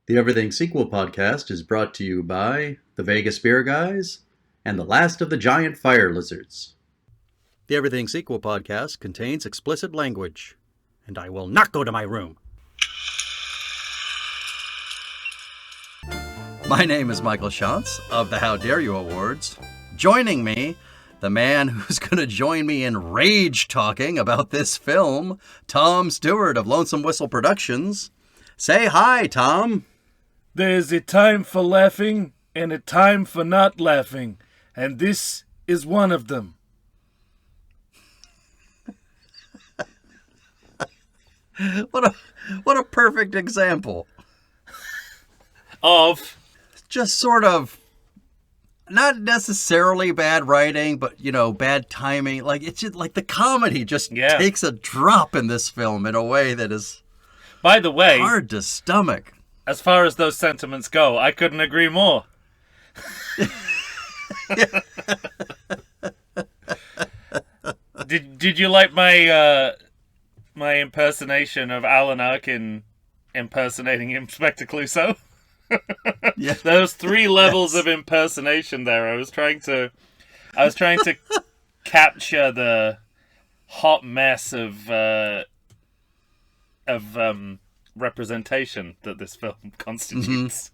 The Everything Sequel podcast is brought to you by the Vegas Beer Guys and the Last of the Giant Fire Lizards. The Everything Sequel podcast contains explicit language, and I will not go to my room. My name is Michael Shantz of the How Dare You Awards. Joining me, the man who's going to join me in rage talking about this film, Tom Stewart of Lonesome Whistle Productions. Say hi, Tom. There's a time for laughing and a time for not laughing, and this is one of them. What a perfect example. Of Just sort of not necessarily bad writing, but bad timing. Like it's just like the comedy just takes a drop in this film in a way that is, by the way, hard to stomach. As far as those sentiments go, I couldn't agree more. Did you like my my impersonation of Alan Arkin impersonating Inspector Clouseau? Yeah. Those three levels of impersonation there. I was trying to capture the hot mess of representation that this film constitutes.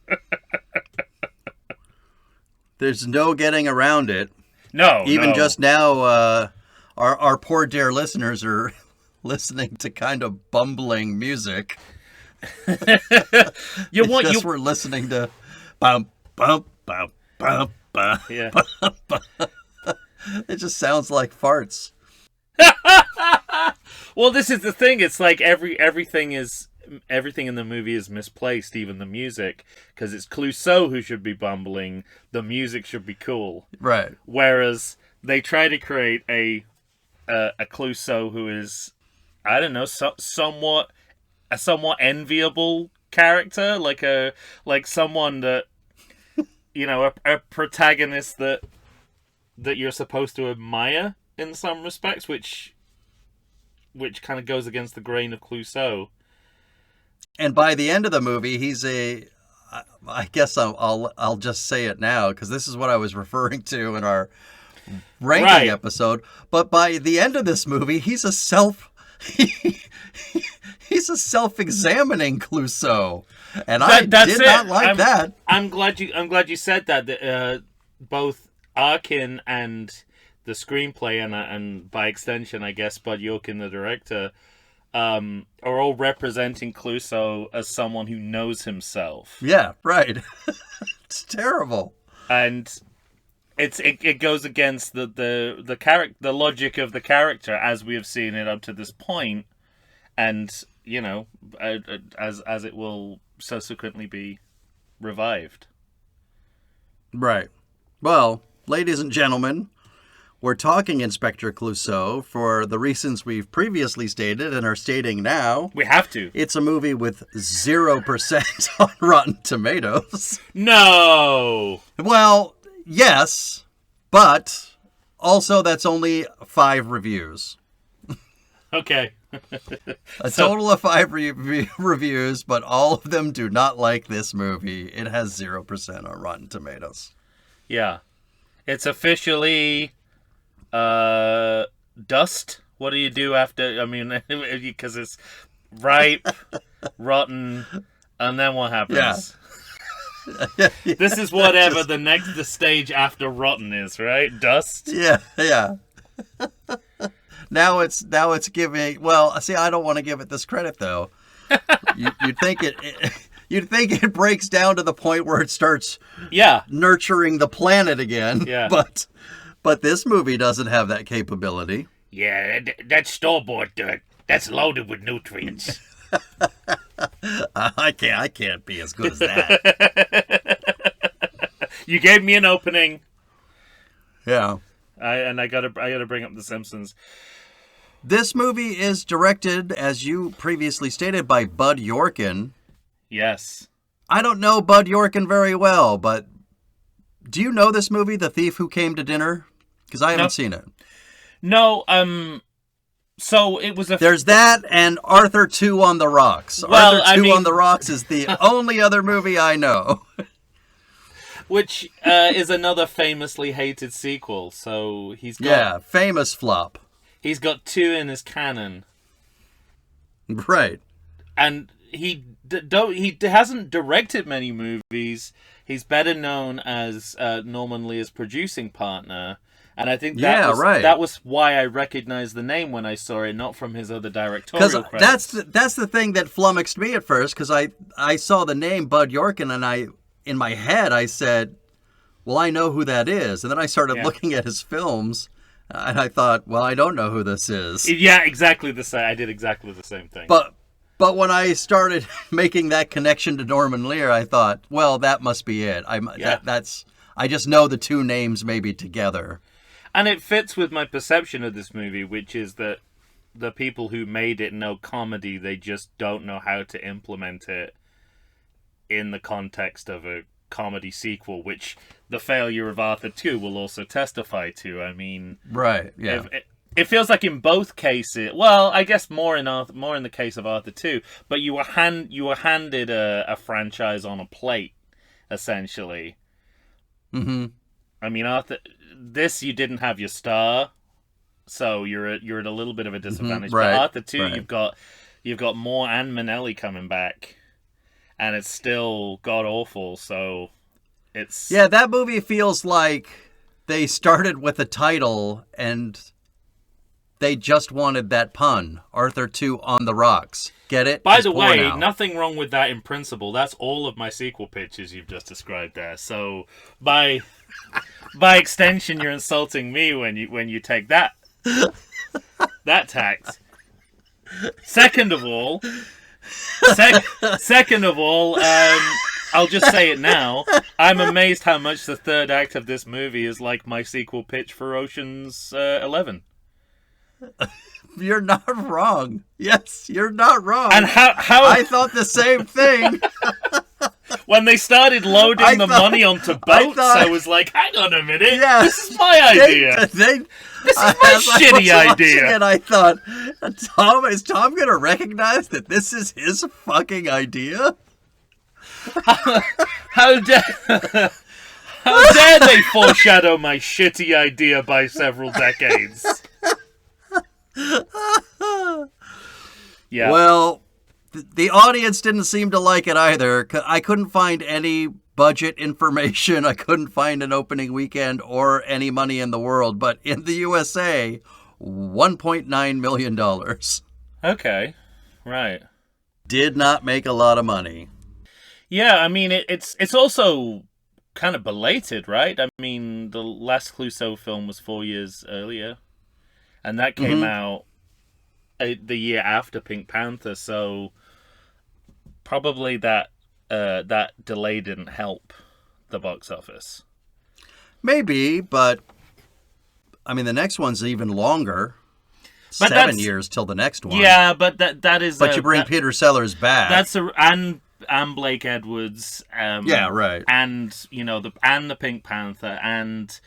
There's no getting around it. No, Even just now, our poor dear listeners are listening to kind of bumbling music. We're listening to bum bum bum bum bum. Yeah. Bum, bum. It just sounds like farts. Well, this is the thing. It's like everything in the movie is misplaced, even the music, because it's Clouseau who should be bumbling. The music should be cool, Right. whereas they try to create a Clouseau who is, I don't know, somewhat enviable character, like someone that a protagonist that you're supposed to admire in some respects, which kind of goes against the grain of Clouseau. And by the end of the movie, he's I guess I'll just say it now because this is what I was referring to in our ranking episode. But by the end of this movie, he's a self-examining Clouseau, and I did not like that. I'm glad you said that. That both Arkin and the screenplay and by extension, I guess, Bud Yorkin, the director, are all representing Clouseau as someone who knows himself. Yeah, right. It's terrible, and it goes against the logic of the character as we have seen it up to this point, and as it will subsequently be revived. Right. Well, ladies and gentlemen, we're talking Inspector Clouseau for the reasons we've previously stated and are stating now. We have to. It's a movie with 0% on Rotten Tomatoes. No! Well, yes, but also that's only 5 reviews. Okay. A total of 5 reviews, but all of them do not like this movie. It has 0% on Rotten Tomatoes. Yeah. It's officially dust. What do you do after? I mean, because it's ripe, rotten, and then what happens? Yeah. This is whatever the stage after rotten is, right? Dust. Yeah. Now it's giving. Well, see, I don't want to give it this credit though. You'd think it breaks down to the point where it starts nurturing the planet again. Yeah. But this movie doesn't have that capability. Yeah, that's store-bought dirt. That's loaded with nutrients. I can't be as good as that. You gave me an opening. Yeah. I gotta bring up The Simpsons. This movie is directed, as you previously stated, by Bud Yorkin. Yes. I don't know Bud Yorkin very well, but do you know this movie, The Thief Who Came to Dinner? Because I haven't seen it. No, So it was a. There's that and Arthur 2 on the Rocks. Well, Arthur 2 on the Rocks is the only other movie I know. Which is another famously hated sequel. So he's got famous flop. He's got 2 in his canon, right? And he hasn't directed many movies. He's better known as Norman Lear's producing partner, and I think that was why I recognized the name when I saw it, not from his other directorial credits. That's the thing that flummoxed me at first, because I saw the name Bud Yorkin, and in my head I said, well, I know who that is. And then I started looking at his films, and I thought, well, I don't know who this is. Yeah, exactly the same. I did exactly the same thing. But when I started making that connection to Norman Lear, I thought, well, that must be it. I just know the 2 names maybe together. And it fits with my perception of this movie, which is that the people who made it know comedy, they just don't know how to implement it in the context of a comedy sequel, which the failure of Arthur 2 will also testify to. I mean, right? Yeah. It feels like in both cases. Well, I guess more in the case of Arthur 2, but you were handed a franchise on a plate, essentially. Mm-hmm. I mean, Arthur, this you didn't have your star, so you're at a little bit of a disadvantage. Right. But Arthur 2, you've got Moore and Minnelli coming back. And it's still god awful, so it's... Yeah, that movie feels like they started with a title and they just wanted that pun. Arthur 2 on the Rocks. Get it? By the way, nothing wrong with that in principle. That's all of my sequel pitches you've just described there. So, by extension, you're insulting me when you take that tact. Second of all, I'll just say it now. I'm amazed how much the third act of this movie is like my sequel pitch for Ocean's 11. You're not wrong. Yes, you're not wrong. And how I thought the same thing. When they started loading the money onto boats, I was like, hang on a minute. Yeah, this is my idea. This is my shitty idea. And I thought, is Tom going to recognize that this is his fucking idea? How dare they foreshadow my shitty idea by several decades? Yeah. Well, the audience didn't seem to like it either. I couldn't find any budget information. I couldn't find an opening weekend or any money in the world. But in the USA, $1.9 million. Okay. Right. Did not make a lot of money. Yeah, I mean, it's also kind of belated, right? I mean, the last Clouseau film was 4 years earlier. And that came out the year after Pink Panther, so probably that delay didn't help the box office. Maybe, but I mean, the next one's even longer. But 7 years till the next one. Yeah, but that is. But you bring Peter Sellers back. And Blake Edwards. Yeah, right. And the Pink Panther and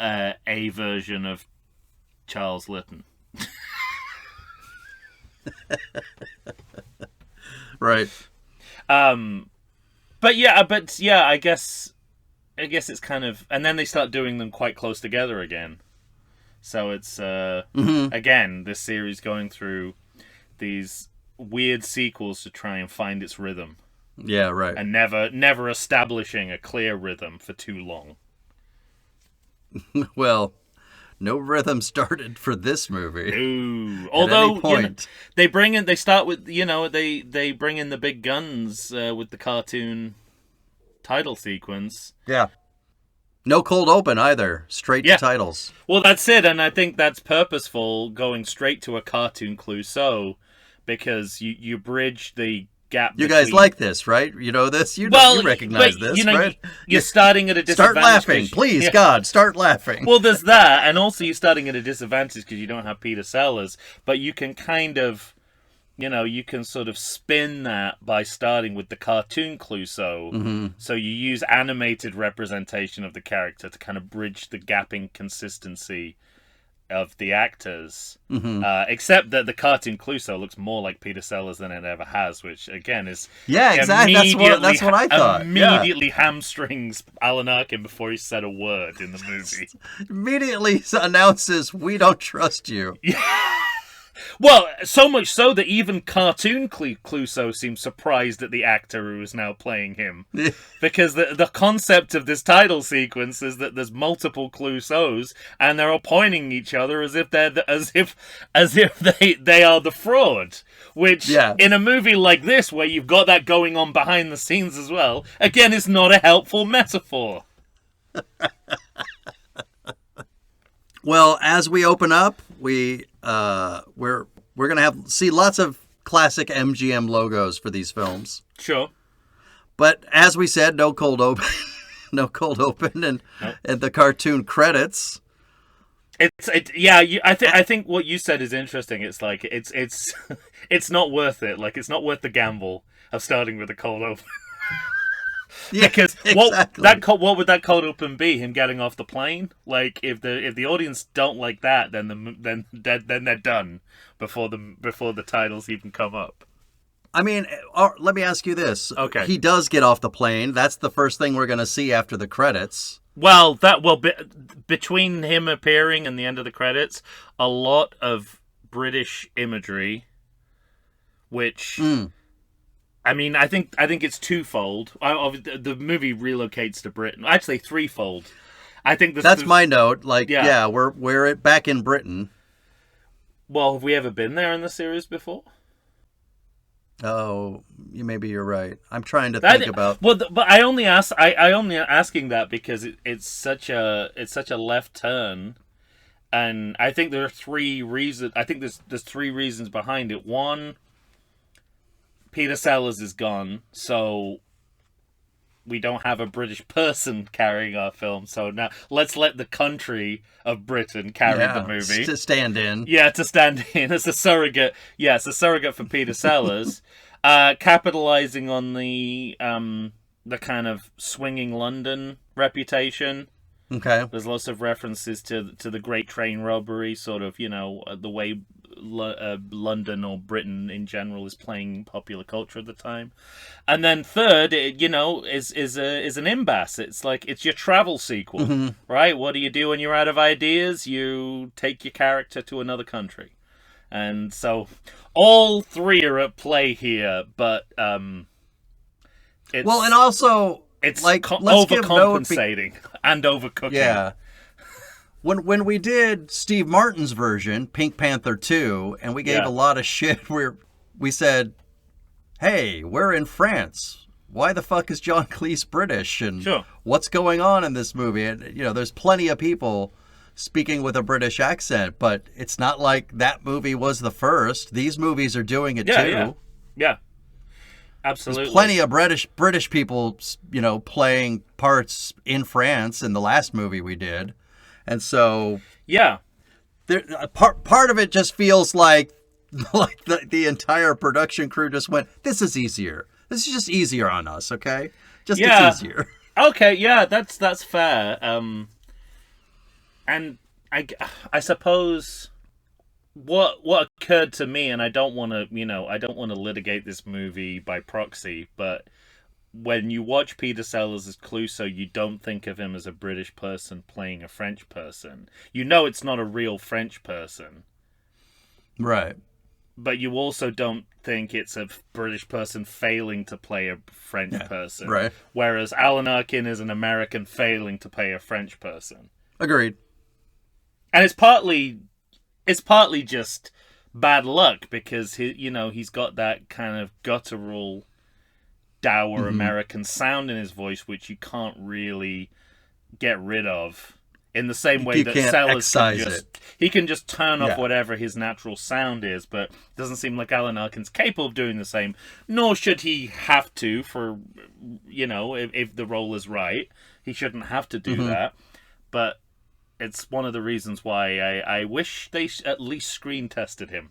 a version of Charles Litton. Right. But yeah, I guess it's kind of, and then they start doing them quite close together again. So it's again, this series going through these weird sequels to try and find its rhythm. Yeah, right. And never establishing a clear rhythm for too long. Well, no rhythm started for this movie. Ooh. Although they bring in, they start with they bring in the big guns with the cartoon title sequence. Yeah. No cold open either. Straight to titles. Well, that's it, and I think that's purposeful, going straight to a cartoon Clouseau, because you bridge the gap. You guys like this, right? You know this? You recognize this, right? You're starting at a disadvantage. Start laughing. Please, God, start laughing. Well, there's that, and also you're starting at a disadvantage because you don't have Peter Sellers, but you can kind of, you can sort of spin that by starting with the cartoon Clouseau. Mm-hmm. So you use animated representation of the character to kind of bridge the gap in consistency of the actors, except that the cartoon Clouseau looks more like Peter Sellers than it ever has, which again is exactly. That's what I thought. Immediately hamstrings Alan Arkin before he said a word in the movie. Immediately announces, "We don't trust you." Well, so much so that even cartoon Clouseau seems surprised at the actor who is now playing him. Because the concept of this title sequence is that there's multiple Clouseaus and they're all pointing each other as if they are the fraud. Which, in a movie like this, where you've got that going on behind the scenes as well, again, is not a helpful metaphor. Well, as we open up, we're gonna see lots of classic MGM logos for these films. Sure. But as we said, no cold open, and the cartoon credits. I think what you said is interesting. It's like it's it's not worth it. Like, it's not worth the gamble of starting with a cold open. Because exactly. what would that cold open be? Him getting off the plane? Like, if the audience don't like that, then they're done before the titles even come up. I mean, let me ask you this. Okay. He does get off the plane. That's the first thing we're going to see after the credits. Well, between him appearing and the end of the credits, a lot of British imagery, which. I mean, I think it's twofold. The movie relocates to Britain. Actually, threefold. I think that's my note. Like, we're back in Britain. Well, have we ever been there in the series before? Oh, maybe you're right. I'm trying to think about. Well, but I only asking that because it's such a left turn, and I think there are three reasons. I think there's three reasons behind it. One, Peter Sellers is gone, so we don't have a British person carrying our film. So now let's let the country of Britain carry the movie. To stand in. Yeah, to stand in as a surrogate. Yeah, it's a surrogate for Peter Sellers. Capitalizing on the kind of swinging London reputation. Okay. There's lots of references to the Great Train Robbery, sort of, the way London or Britain in general is playing popular culture at the time. And then third, is an impasse. It's like, it's your travel sequel, right? What do you do when you're out of ideas? You take your character to another country. And so all three are at play here, but it's... Well, and also... It's like overcompensating and overcooking. Yeah. When we did Steve Martin's version, Pink Panther 2, and we gave a lot of shit where we said, hey, we're in France. Why the fuck is John Cleese British? And what's going on in this movie? And, there's plenty of people speaking with a British accent, but it's not like that movie was the first. These movies are doing it too. Yeah. Absolutely. There's plenty of British people, playing parts in France in the last movie we did. And so, part of it just feels like the entire production crew just went, this is easier. This is just easier on us, okay? It's easier. Okay, yeah, that's fair. And I suppose what occurred to me, and I don't want to litigate this movie by proxy, but when you watch Peter Sellers as Clouseau, you don't think of him as a British person playing a French person. It's not a real French person. Right. But you also don't think it's a British person failing to play a French person. Right. Whereas Alan Arkin is an American failing to play a French person. Agreed. And it's partly just bad luck because he's got that kind of guttural, dour American sound in his voice, which you can't really get rid of. In the same way that Sellers can just turn off whatever his natural sound is, but it doesn't seem like Alan Arkin's capable of doing the same. Nor should he have to for, if the role is right. He shouldn't have to do that. But it's one of the reasons why I wish they at least screen tested him.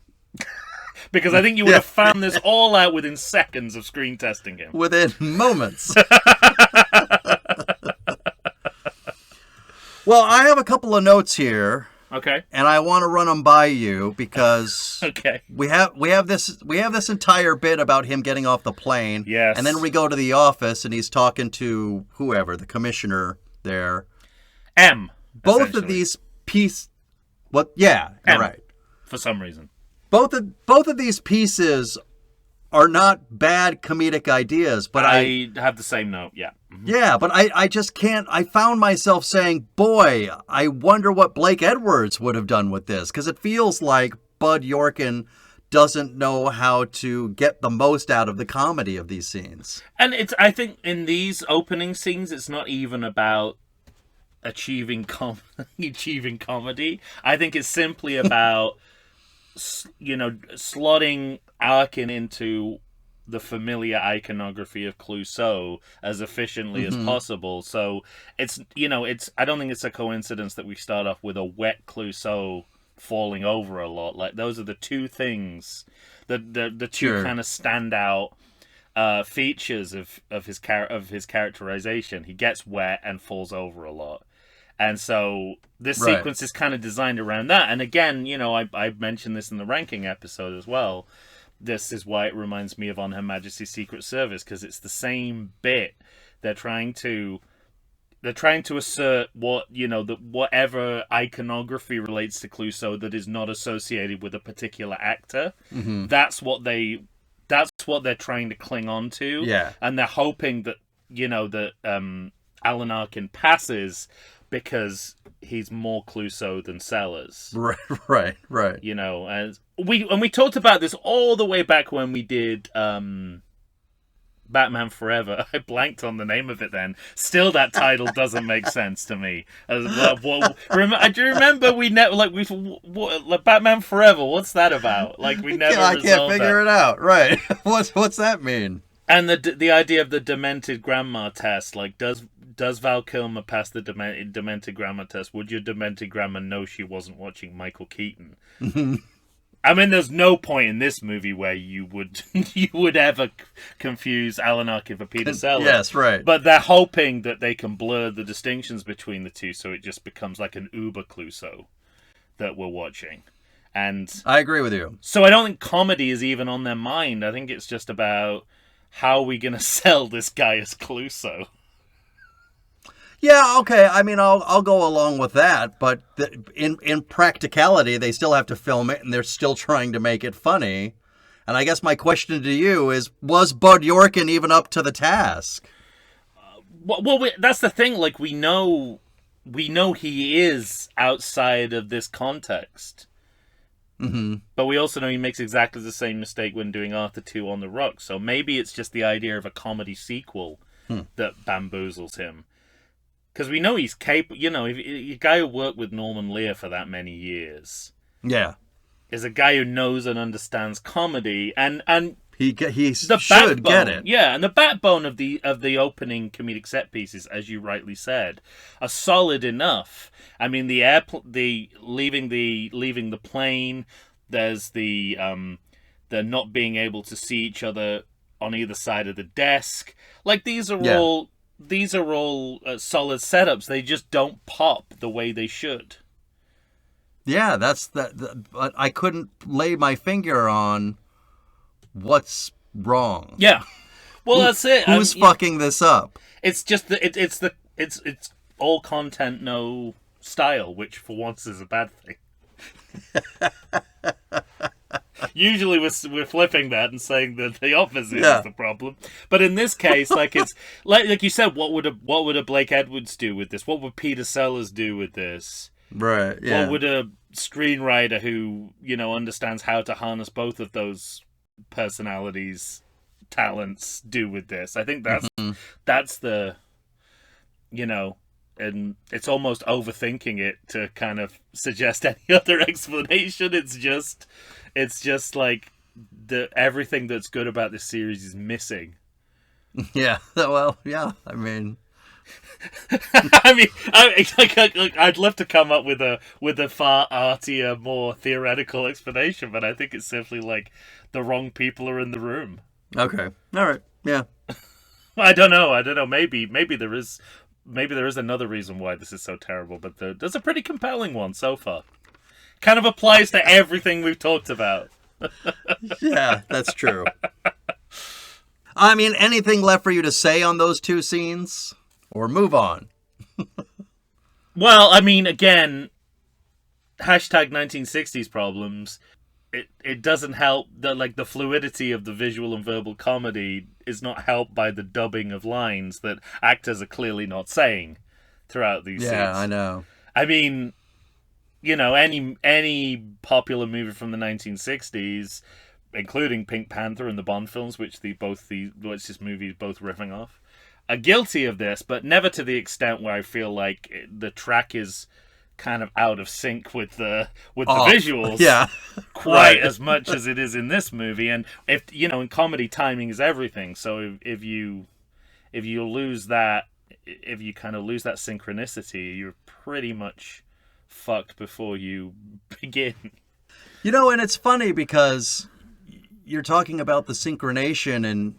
Because I think you would have found this all out within seconds of screen testing him. Within moments. Well, I have a couple of notes here. Okay. and I want to run them by you because Okay. we have this entire bit about him getting off the plane. Yes. And then we go to the office and he's talking to whoever, the commissioner there. M. Both of these you're M, right. for some reason. Both of these pieces are not bad comedic ideas, but I have the same note, yeah. Mm-hmm. Yeah, but I just can't. I found myself saying, boy, I wonder what Blake Edwards would have done with this, because it feels like Bud Yorkin doesn't know how to get the most out of the comedy of these scenes. And I think in these opening scenes, it's not even about achieving comedy. I think it's simply about, slotting Arkin into the familiar iconography of Clouseau as efficiently as possible. So it's I don't think it's a coincidence that we start off with a wet Clouseau falling over a lot. Like, those are the two things, the two kind of standout features of his characterization. He gets wet and falls over a lot. And so this sequence is kind of designed around that. And again, I mentioned this in the ranking episode as well. This is why it reminds me of On Her Majesty's Secret Service, because it's the same bit. They're trying to assert that whatever iconography relates to Clouseau that is not associated with a particular actor. Mm-hmm. That's what they're trying to cling on to. Yeah. And they're hoping that Alan Arkin passes because he's more Clouseau than Sellers. Right. And we talked about this all the way back when we did Batman Forever. I blanked on the name of it then. Still, that title doesn't make sense to me. Do you remember Batman Forever? What's that about? We never. I can't figure it out. Right? What's that mean? And the idea of the demented grandma test, does Val Kilmer pass the demented grandma test? Would your demented grandma know she wasn't watching Michael Keaton? I mean, there's no point in this movie where you would ever confuse Alan Arkin for Peter Sellers. Yes, right. But they're hoping that they can blur the distinctions between the two, so it just becomes like an Uber Clouseau that we're watching. And I agree with you. So I don't think comedy is even on their mind. I think it's just about, how are we going to sell this guy as Clouseau? Yeah, okay. I mean, I'll go along with that, but in practicality, they still have to film it, and they're still trying to make it funny. And I guess my question to you is, was Bud Yorkin even up to the task? That's the thing. We know he is outside of this context. Mm-hmm. But we also know he makes exactly the same mistake when doing Arthur 2 on the Rocks. So maybe it's just the idea of a comedy sequel that bamboozles him. Because we know he's capable. A guy who worked with Norman Lear for that many years. Yeah. Is a guy who knows and understands comedy. And he the should get it. Yeah, and the backbone of the opening comedic set pieces, as you rightly said, are solid enough. I mean, the leaving the plane. There's the not being able to see each other on either side of the desk. These are all solid setups. They just don't pop the way they should. Yeah, but I couldn't lay my finger on what's wrong. Yeah, well, that's it. Who's fucking this up? It's just it's all content, no style, which for once is a bad thing. Usually we're flipping that and saying that the opposite is the problem. But in this case, it's like you said, what would a Blake Edwards do with this? What would Peter Sellers do with this? Right. Yeah. What would a screenwriter who understands how to harness both of those personalities' talents do with this? I think that's the and it's almost overthinking it to kind of suggest any other explanation. It's just everything that's good about this series is missing. Yeah. Well, yeah. I mean, I'd love to come up with a far artier, more theoretical explanation, but I think it's simply the wrong people are in the room. Okay. All right. Yeah. I don't know. Maybe there is another reason why this is so terrible, but there's a pretty compelling one so far. Kind of applies to everything we've talked about. Yeah, that's true. I mean, anything left for you to say on those two scenes? Or move on? Well, I mean, again, hashtag 1960s problems. It doesn't help that the fluidity of the visual and verbal comedy is not helped by the dubbing of lines that actors are clearly not saying throughout these scenes. Yeah, I know. I mean, any popular movie from the 1960s, including Pink Panther and the Bond films, which this movie is both riffing off, are guilty of this, but never to the extent where I feel like the track is kind of out of sync with the visuals, yeah, quite as much as it is in this movie. And if in comedy, timing is everything. So if you lose that, if you kind of lose that synchronicity, you're pretty much fucked before you begin. And it's funny because you're talking about the synchronization, and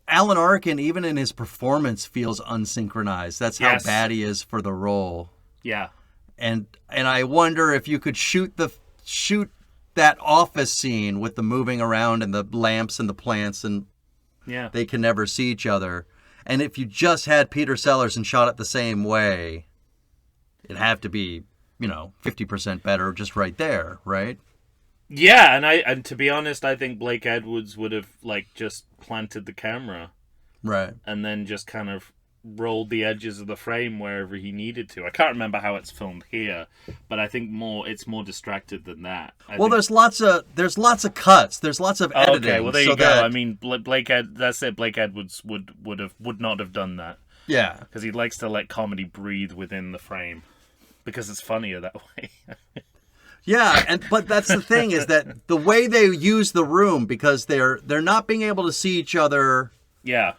Alan Arkin, even in his performance, feels unsynchronized. That's how bad he is for the role. Yeah. And I wonder if you could shoot that office scene with the moving around and the lamps and the plants, and they can never see each other. And if you just had Peter Sellers and shot it the same way, it'd have to be, 50% better just right there, right? Yeah, and to be honest, I think Blake Edwards would have just planted the camera. Right. And then just kind of rolled the edges of the frame wherever he needed to. I can't remember how it's filmed here, but I think it's more distracted than that. There's lots of cuts. There's lots of editing. Okay, well there you go. I mean, that's it. Blake Edwards would not have done that. Yeah, because he likes to let comedy breathe within the frame because it's funnier that way. Yeah, but that's the thing, is that the way they use the room, because they're not being able to see each other. Yeah.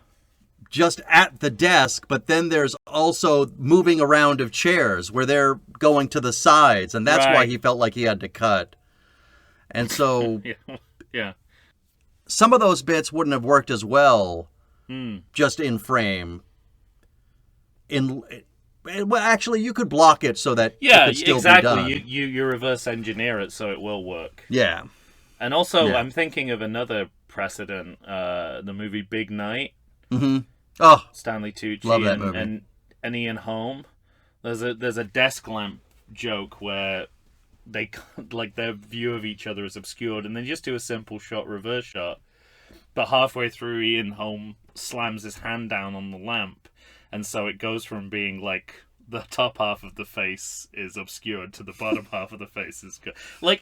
Just at the desk, but then there's also moving around of chairs where they're going to the sides, and that's why he felt like he had to cut. And so yeah. Some of those bits wouldn't have worked as well just in frame. Well, actually, you could block it so that it could still be done. You reverse engineer it so it will work. Yeah. And also, I'm thinking of another precedent, the movie Big Night. Mm-hmm. Oh, Stanley Tucci love that movie. And Ian Holm. There's a desk lamp joke where they their view of each other is obscured, and they just do a simple reverse shot. But halfway through, Ian Holm slams his hand down on the lamp, and so it goes from being the top half of the face is obscured to the bottom half of the face is good.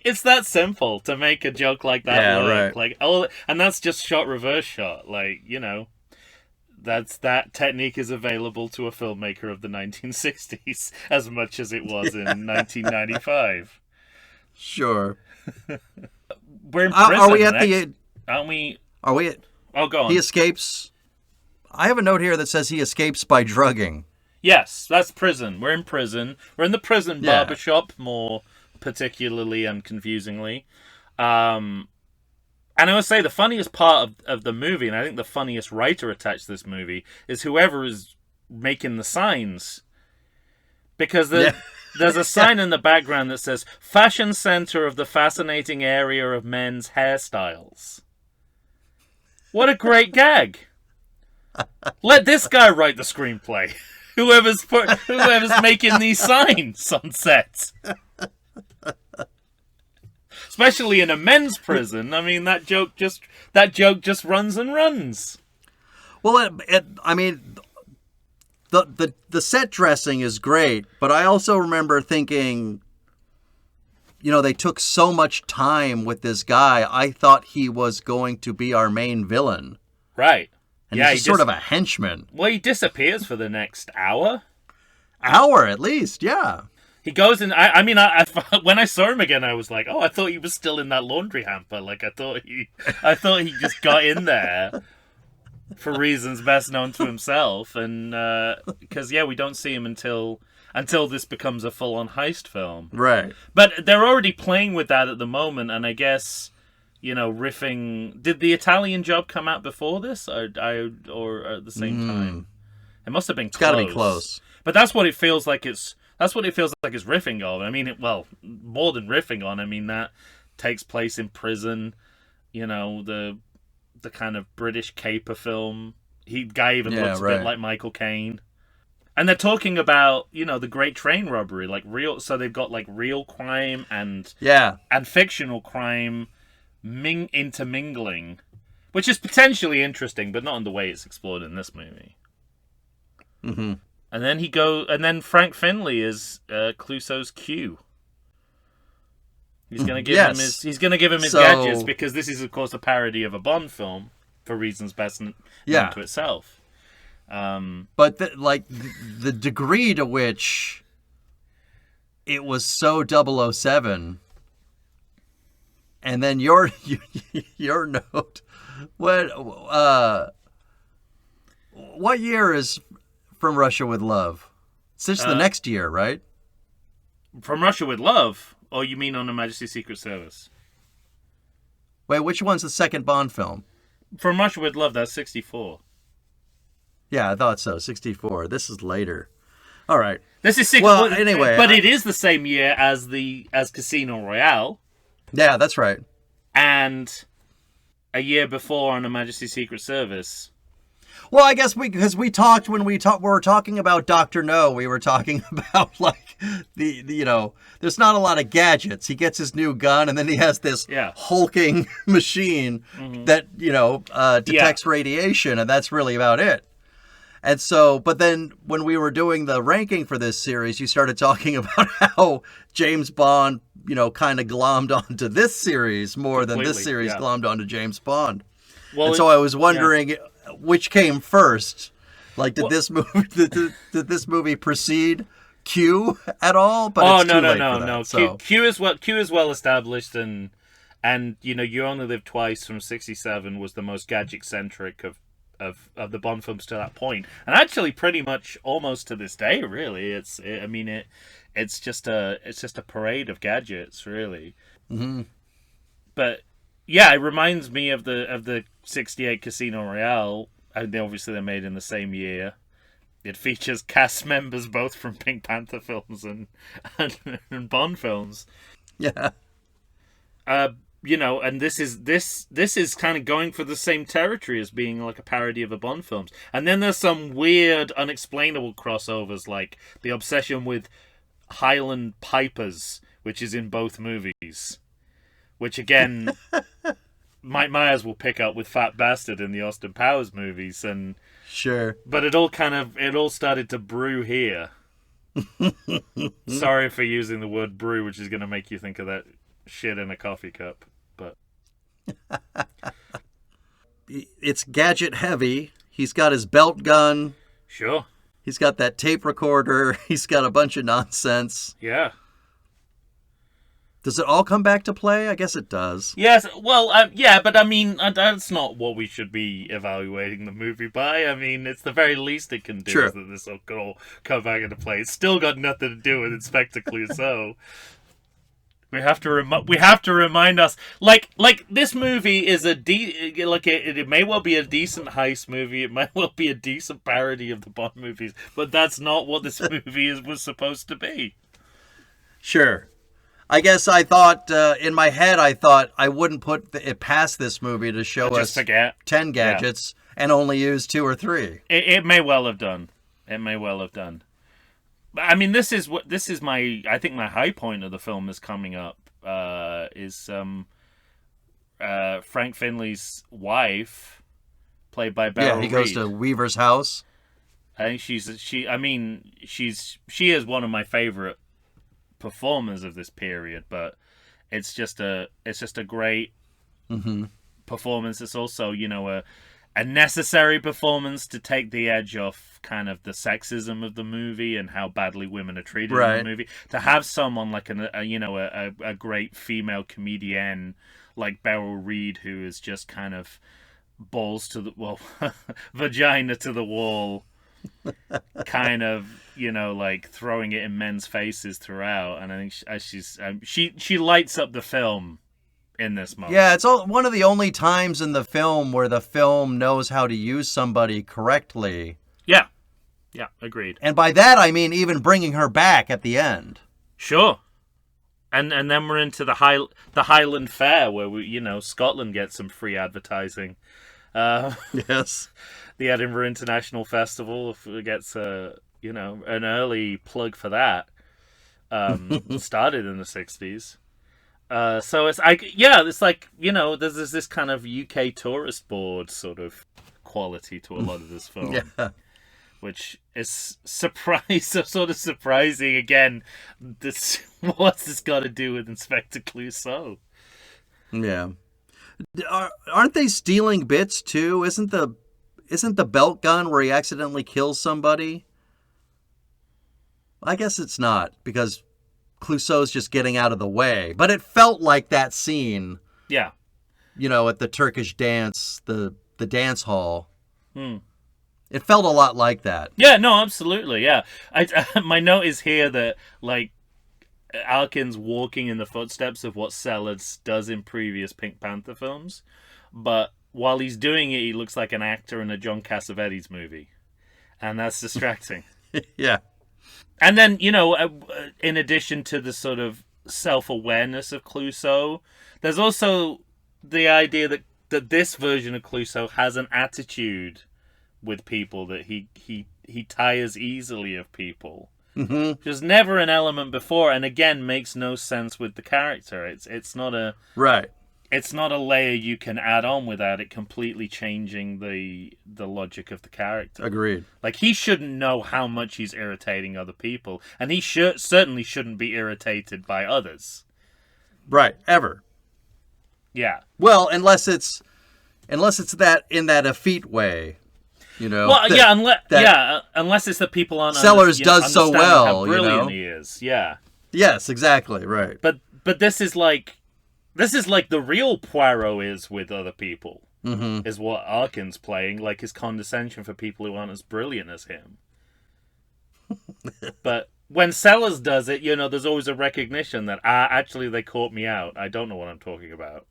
It's that simple to make a joke like that work. Right. And that's just reverse shot. That technique is available to a filmmaker of the 1960s as much as it was in 1995. Sure. We're in prison. Are we at aren't we? Are we at? Oh, go on. He escapes. I have a note here that says he escapes by drugging. Yes, that's prison. We're in prison. We're in the prison barbershop, more particularly and confusingly. And I would say the funniest part of the movie, and I think the funniest writer attached to this movie, is whoever is making the signs. Because there's a sign in the background that says, Fashion Center of the Fascinating Area of Men's Hairstyles. What a great gag. Let this guy write the screenplay. Whoever's making these signs on set. Especially in a men's prison. I mean, that joke just runs and runs. Well, I mean, the set dressing is great, but I also remember thinking, they took so much time with this guy. I thought he was going to be our main villain. Right. And he's sort of a henchman. Well, he disappears for the next hour. Hour, at least, yeah. He goes in. I mean, when I saw him again, I was like, "Oh, I thought he was still in that laundry hamper." I thought he just got in there for reasons best known to himself, and because we don't see him until this becomes a full-on heist film, right? But they're already playing with that at the moment, and I guess riffing. Did the Italian Job come out before this, or at the same time? It must have been. It's got to be close. But that's what it feels like. That's what it feels like it's riffing on. I mean, more than riffing on. I mean, that takes place in prison. You know, the kind of British caper film. Guy even looks a bit like Michael Caine. And they're talking about, the Great Train Robbery, like real. So they've got like real crime and fictional crime intermingling, which is potentially interesting, but not in the way it's explored in this movie. Mm-hmm. And then Frank Finlay is Clouseau's Q. He's going to give him his gadgets, because this is, of course, a parody of a Bond film for reasons best known to itself. But the degree to which it was so 007, and then your note, what year is From Russia with Love? It's just the next year, right? From Russia with Love? Or you mean on Her Majesty's Secret Service? Wait, which one's the second Bond film? From Russia with Love, that's 64. Yeah, I thought so. 64. This is later. All right. This is 64. Well, anyway, but it is the same year as Casino Royale. Yeah, that's right. And a year before on Her Majesty's Secret Service. Well, I guess because we talked when we were talking about Dr. No, we were talking about like there's not a lot of gadgets. He gets his new gun, and then he has this hulking machine that detects radiation, and that's really about it. And so, but then when we were doing the ranking for this series, you started talking about how James Bond, kind of glommed onto this series more than this series glommed onto James Bond. Well, and so I was wondering which came first. Like, did this movie precede Q at all? But no. Q is well established, and You Only Live Twice from '67 was the most gadget centric of the Bond films to that point, and actually pretty much almost to this day. Really, it's just a parade of gadgets, really. Mm-hmm. But yeah, it reminds me of the '68 Casino Royale. Obviously, they're made in the same year. It features cast members both from Pink Panther films and Bond films. Yeah. And this is kind of going for the same territory as being like a parody of the Bond films. And then there's some weird, unexplainable crossovers, like the obsession with Highland pipers, which is in both movies. Which again, Mike Myers will pick up with Fat Bastard in the Austin Powers movies, and sure. But it all started to brew here. Sorry for using the word brew, which is going to make you think of that shit in a coffee cup, but it's gadget heavy. He's got his belt gun. Sure. He's got that tape recorder. He's got a bunch of nonsense. Yeah. Does it all come back to play? I guess it does. Yes, well, but I mean, that's not what we should be evaluating the movie by. I mean, it's the very least it can do is that this will all come back into play. It's still got nothing to do with Inspector Clouseau. We have to remind us, like this movie is it may well be a decent heist movie. It might well be a decent parody of the Bond movies, but that's not what this movie was supposed to be. Sure. I guess I thought, in my head, I wouldn't put it past this movie to show us 10 gadgets and only use 2 or 3. It may well have done. But I mean, this is I think my high point of the film is coming up, is Frank Finlay's wife, played by Beryl Reid. Yeah, he goes to Weaver's house. I think she is one of my favorite performers of this period, but it's just a great performance. It's also a necessary performance to take the edge off kind of the sexism of the movie and how badly women are treated in the movie. To have someone like a great female comedian like Beryl Reid, who is just kind of balls to the vagina to the wall, kind of like throwing it in men's faces throughout, and I think she lights up the film in this moment. Yeah, it's one of the only times in the film where the film knows how to use somebody correctly. Yeah, Yeah, agreed. And by that, I mean even bringing her back at the end. Sure. And then we're into the Highland Fair where Scotland gets some free advertising. Yes. The Edinburgh International Festival gets an early plug for that. Started in the 60s. So it's like there's this kind of UK tourist board sort of quality to a lot of this film. Yeah. Which is sort of surprising. Again, what's this got to do with Inspector Clouseau? Yeah. Aren't they stealing bits too? Isn't the belt gun where he accidentally kills somebody? I guess it's not, because Clouseau's just getting out of the way. But it felt like that scene. Yeah. At the Turkish dance, the dance hall. Hmm. It felt a lot like that. Yeah, no, absolutely, yeah. My note is here that, like, Arkin's walking in the footsteps of what Sellers does in previous Pink Panther films, but while he's doing it, he looks like an actor in a John Cassavetes movie. And that's distracting. Yeah. And then, in addition to the sort of self-awareness of Clouseau, there's also the idea that this version of Clouseau has an attitude with people, that he tires easily of people. Mm-hmm. Which was never an element before, and again makes no sense with the character. It's not a right. It's not a layer you can add on without it completely changing the logic of the character. Agreed. Like, he shouldn't know how much he's irritating other people, and he certainly shouldn't be irritated by others. Right. Ever. Yeah. Well, unless it's that in that effete way. Well, unless it's that people aren't. Sellers does so well, how brilliant he is. Yeah. Yes, exactly, right. But this is like the real Poirot is with other people. Mm-hmm. Is what Arkin's playing, like his condescension for people who aren't as brilliant as him. But when Sellers does it, there's always a recognition that actually they caught me out. I don't know what I'm talking about.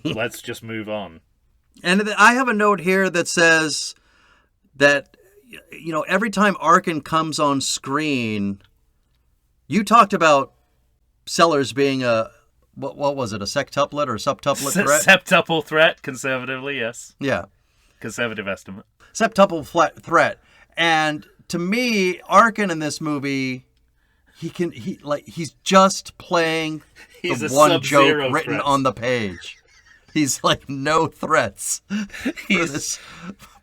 Let's just move on. And I have a note here that says that, every time Arkin comes on screen, you talked about Sellers being what was it, a sextuplet or septuplet threat? Septuple threat, conservatively, yes. Yeah. Conservative estimate. Septuple threat. And to me, Arkin in this movie, he's just playing the one joke written on the page. He's like no threats for this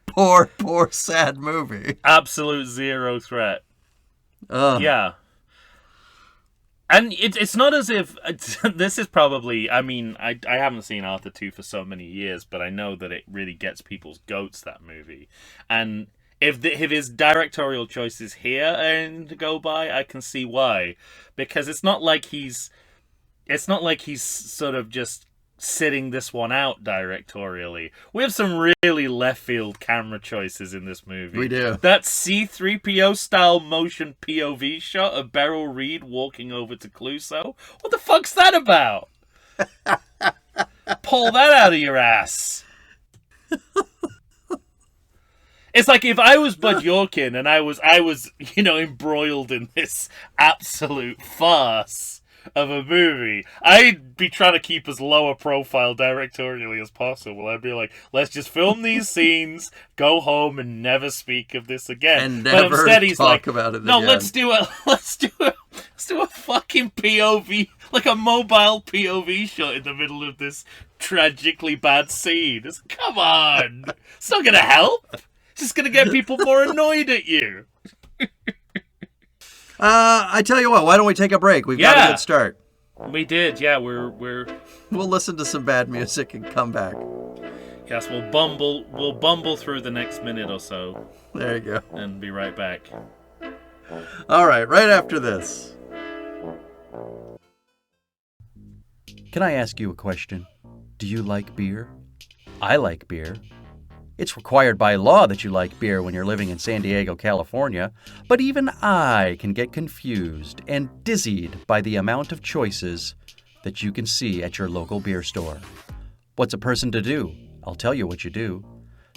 poor, sad movie. Absolute zero threat. Yeah. And it's not as if... this is probably... I mean, I haven't seen Arthur 2 for so many years, but I know that it really gets people's goats, that movie. And if his directorial choices here are to go by, I can see why. Because it's not like he's sort of just sitting this one out directorially. We have some really left field camera choices in this movie. We do. That C-3PO style motion POV shot of Beryl Reed walking over to Clouseau. What the fuck's that about? Pull that out of your ass. It's like if I was Bud Yorkin and I was embroiled in this absolute farce of a movie, I'd be trying to keep as low a profile directorially as possible. I'd be like, let's just film these scenes, go home, and never speak of this again. And never but instead, he's talk about it no, again. let's do a fucking POV, like a mobile POV shot in the middle of this tragically bad scene. Come on, it's not gonna help. It's just gonna get people more annoyed at you. I tell you what, why don't we take a break? We've got a good start. We did, yeah. We'll listen to some bad music and come back. Yes, we'll bumble through the next minute or so. There you go. And be right back. All right after this. Can I ask you a question? Do you like beer? I like beer. It's required by law that you like beer when you're living in San Diego, California, but even I can get confused and dizzied by the amount of choices that you can see at your local beer store. What's a person to do? I'll tell you what you do.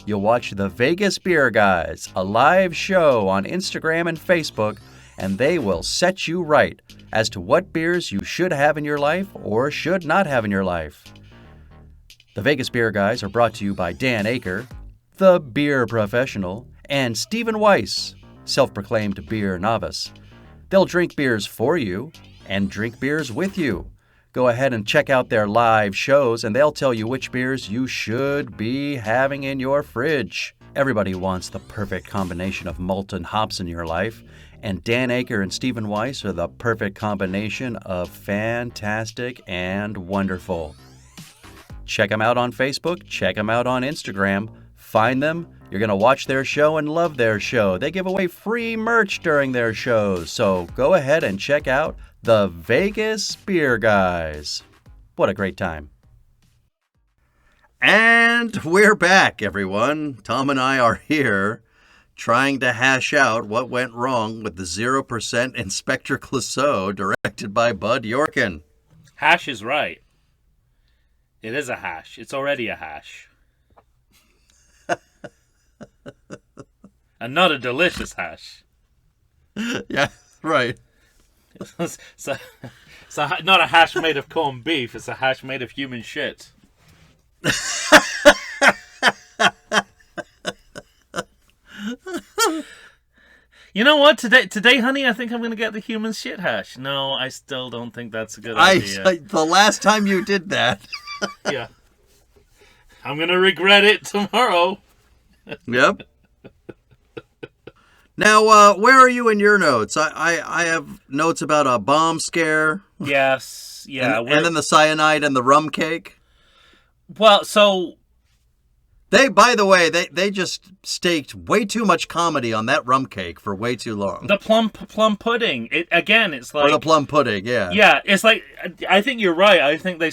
you'll watch the Vegas Beer Guys, a live show on Instagram and Facebook, and they will set you right as to what beers you should have in your life or should not have in your life. The Vegas Beer Guys are brought to you by Dan Aker, the beer professional, and Stephen Weiss, self-proclaimed beer novice. They'll drink beers for you and drink beers with you. Go ahead and check out their live shows, and they'll tell you which beers you should be having in your fridge. Everybody wants the perfect combination of malt and hops in your life, and Dan Aker and Stephen Weiss are the perfect combination of fantastic and wonderful. Check them out on Facebook. Check them out on Instagram. Find them. You're going to watch their show and love their show. They give away free merch during their shows, so go ahead and check out the Vegas Beer Guys. What a great time. And we're back, everyone. Tom and I are here trying to hash out what went wrong with the 0% Inspector Clouseau, directed by Bud Yorkin. Hash is right. It is a hash. It's already a hash. And not a delicious hash. Yeah, right. So not a hash made of corned beef. It's a hash made of human shit. You know what? Today, honey, I think I'm going to get the human shit hash. No, I still don't think that's a good idea. The last time you did that. Yeah. I'm going to regret it tomorrow. Yep. Now, where are you in your notes? I have notes about a bomb scare. Yes, yeah. And then the cyanide and the rum cake. Well, so... By the way, they just staked way too much comedy on that rum cake for way too long. The plum pudding. It's like... Or the plum pudding, yeah. Yeah, it's like... I think you're right. I think they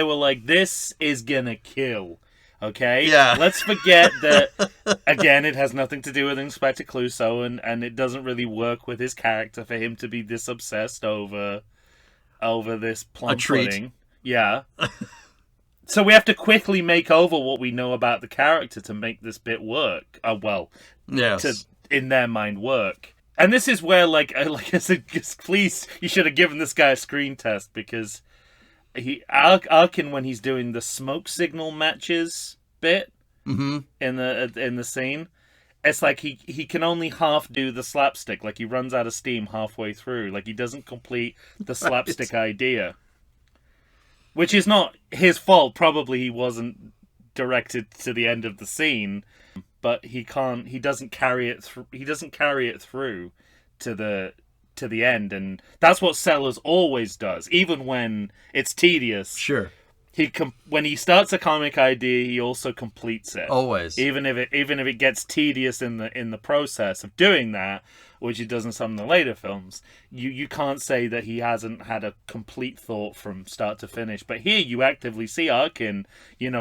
were like, this is gonna kill. Okay? Yeah. Let's forget that, again, it has nothing to do with Inspector Clouseau, and it doesn't really work with his character for him to be this obsessed over this plum pudding. Yeah. So we have to quickly make over what we know about the character to make this bit work. Yes. To, in their mind, work. And this is where, please, you should have given this guy a screen test, because... Arkin, when he's doing the smoke signal matches bit in the scene, it's like he can only half do the slapstick. Like, he runs out of steam halfway through. Like, he doesn't complete the slapstick idea, which is not his fault. Probably he wasn't directed to the end of the scene, but he doesn't carry it through. He doesn't carry it through to the end, and that's what Sellers always does, even when it's tedious. Sure. When he starts a comic idea, he also completes it. Always. Even if it gets tedious in the process of doing that, which he does in some of the later films, you can't say that he hasn't had a complete thought from start to finish. But here you actively see Arkin,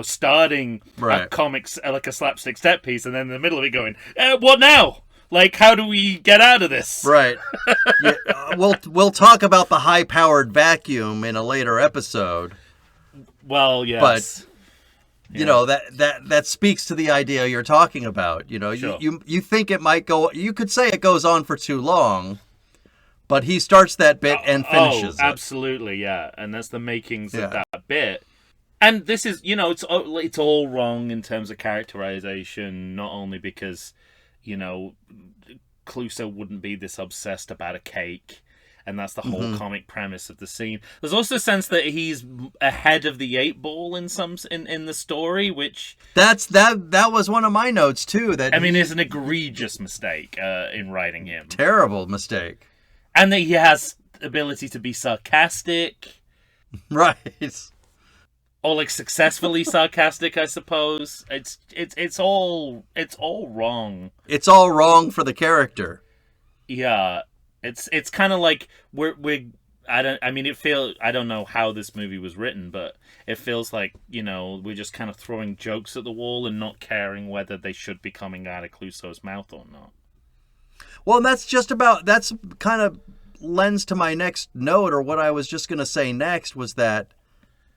starting a comic, like a slapstick step piece, and then in the middle of it going, what now? Like, how do we get out of this? Right. Yeah, we'll talk about the high-powered vacuum in a later episode. Well, yes. But that speaks to the idea you're talking about. Sure. You think it might go. You could say it goes on for too long, but he starts that bit and finishes it. Absolutely, yeah. And that's the makings of that bit. And this is, it's all wrong in terms of characterization. Not only because, Clouseau wouldn't be this obsessed about a cake, and that's the whole comic premise of the scene. There's also a sense that he's ahead of the 8 ball in the story, which that was one of my notes too. It's an egregious mistake in writing him. Terrible mistake. And that he has ability to be sarcastic, right? Or like successfully sarcastic, I suppose. It's all wrong. It's all wrong for the character. Yeah, it's kind of like I don't know how this movie was written, but it feels like we're just kind of throwing jokes at the wall and not caring whether they should be coming out of Clouseau's mouth or not. Well, that's kind of lends to my next note, or what I was just going to say next was that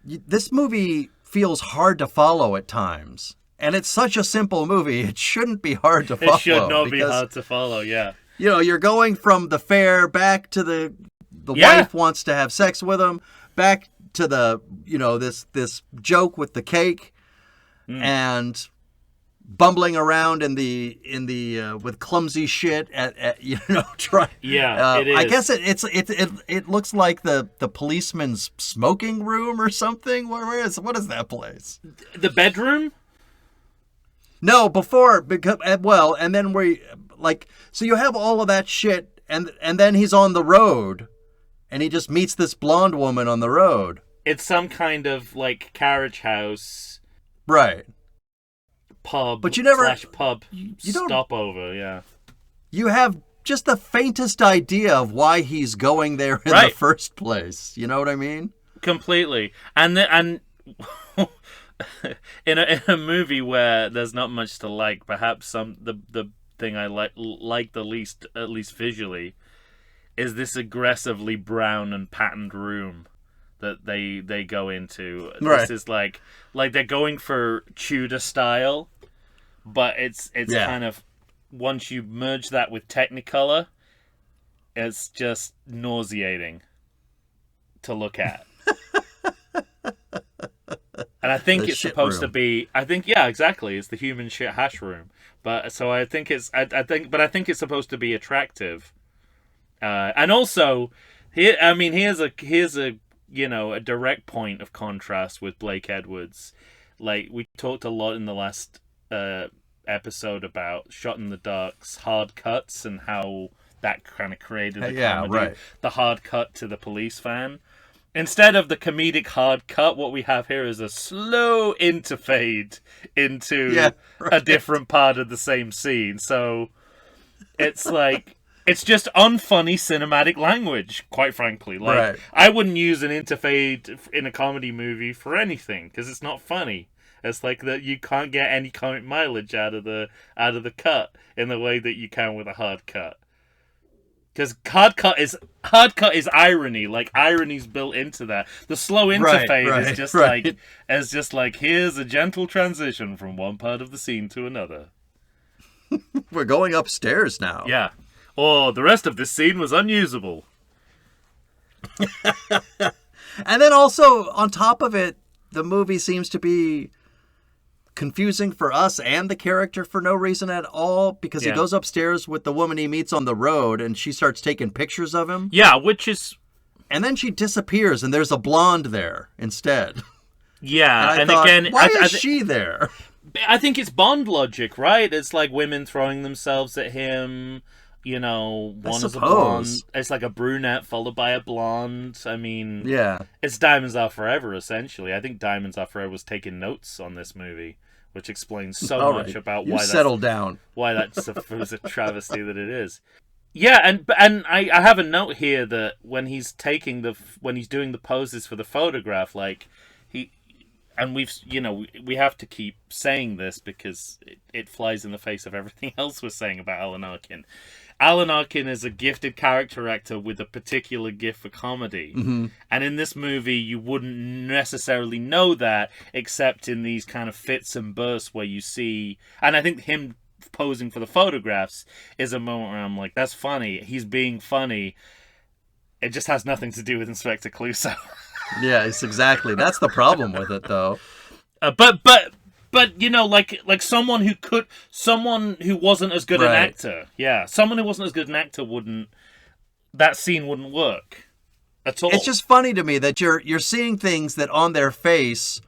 this movie feels hard to follow at times. And it's such a simple movie, it shouldn't be hard to follow. It should not be hard to follow, yeah. You know, you're going from the fair back to the wife wants to have sex with him, back to the, this joke with the cake, and bumbling around in the with clumsy shit at try. Yeah, it is. I guess it looks like the policeman's smoking room or something. What is that place? The bedroom? No, before, because and then so you have all of that shit, and then he's on the road, and he just meets this blonde woman on the road. It's some kind of like carriage house, right? Pub, but you never pub stopover. Yeah, you have just the faintest idea of why he's going there in the first place. You know what I mean? Completely, and in a movie where there's not much to like, perhaps the thing I like the least, at least visually, is this aggressively brown and patterned room that they go into. Right. This is like they're going for Tudor style, but it's kind of, once you merge that with Technicolor, it's just nauseating to look at. And I think it's supposed to be. I think exactly. It's the human shit hash room. But so I think it's. I think it's supposed to be attractive. And also, here's a a direct point of contrast with Blake Edwards. Like, we talked a lot in the last episode about Shot in the Dark's hard cuts and how that kind of created the comedy. Right. The hard cut to the police fan. Instead of the comedic hard cut, what we have here is a slow interfade into a different part of the same scene. So it's like, it's just unfunny cinematic language, quite frankly. Like, I wouldn't use an interfade in a comedy movie for anything, because it's not funny. It's like that you can't get any comic mileage out of the cut in the way that you can with a hard cut. Because hard cut is irony. Like, irony's built into that. The slow interfade is just like here's a gentle transition from one part of the scene to another. We're going upstairs now. Yeah. Or the rest of this scene was unusable. And then also, on top of it, the movie seems to be confusing for us and the character for no reason at all, because he goes upstairs with the woman he meets on the road and she starts taking pictures of him. Yeah, which is... And then she disappears and there's a blonde there instead. Yeah, and thought, again... Why is she there? I think it's Bond logic, right? It's like women throwing themselves at him, one is a blonde. It's like a brunette followed by a blonde. I mean... Yeah. It's Diamonds Are Forever, essentially. I think Diamonds Are Forever was taking notes on this movie, which explains so much about why that's a travesty that it is. Yeah, and I have a note here that when he's doing the poses for the photograph, like we have to keep saying this because it flies in the face of everything else we're saying about Alan Arkin. Alan Arkin is a gifted character actor with a particular gift for comedy. Mm-hmm. And in this movie, you wouldn't necessarily know that, except in these kind of fits and bursts where you see... And I think him posing for the photographs is a moment where I'm like, that's funny. He's being funny. It just has nothing to do with Inspector Clouseau. Yeah, it's exactly. That's the problem with it, though. But like someone who wasn't as good an actor. Yeah, someone who wasn't as good an actor that scene wouldn't work at all. It's just funny to me that you're seeing things that on their face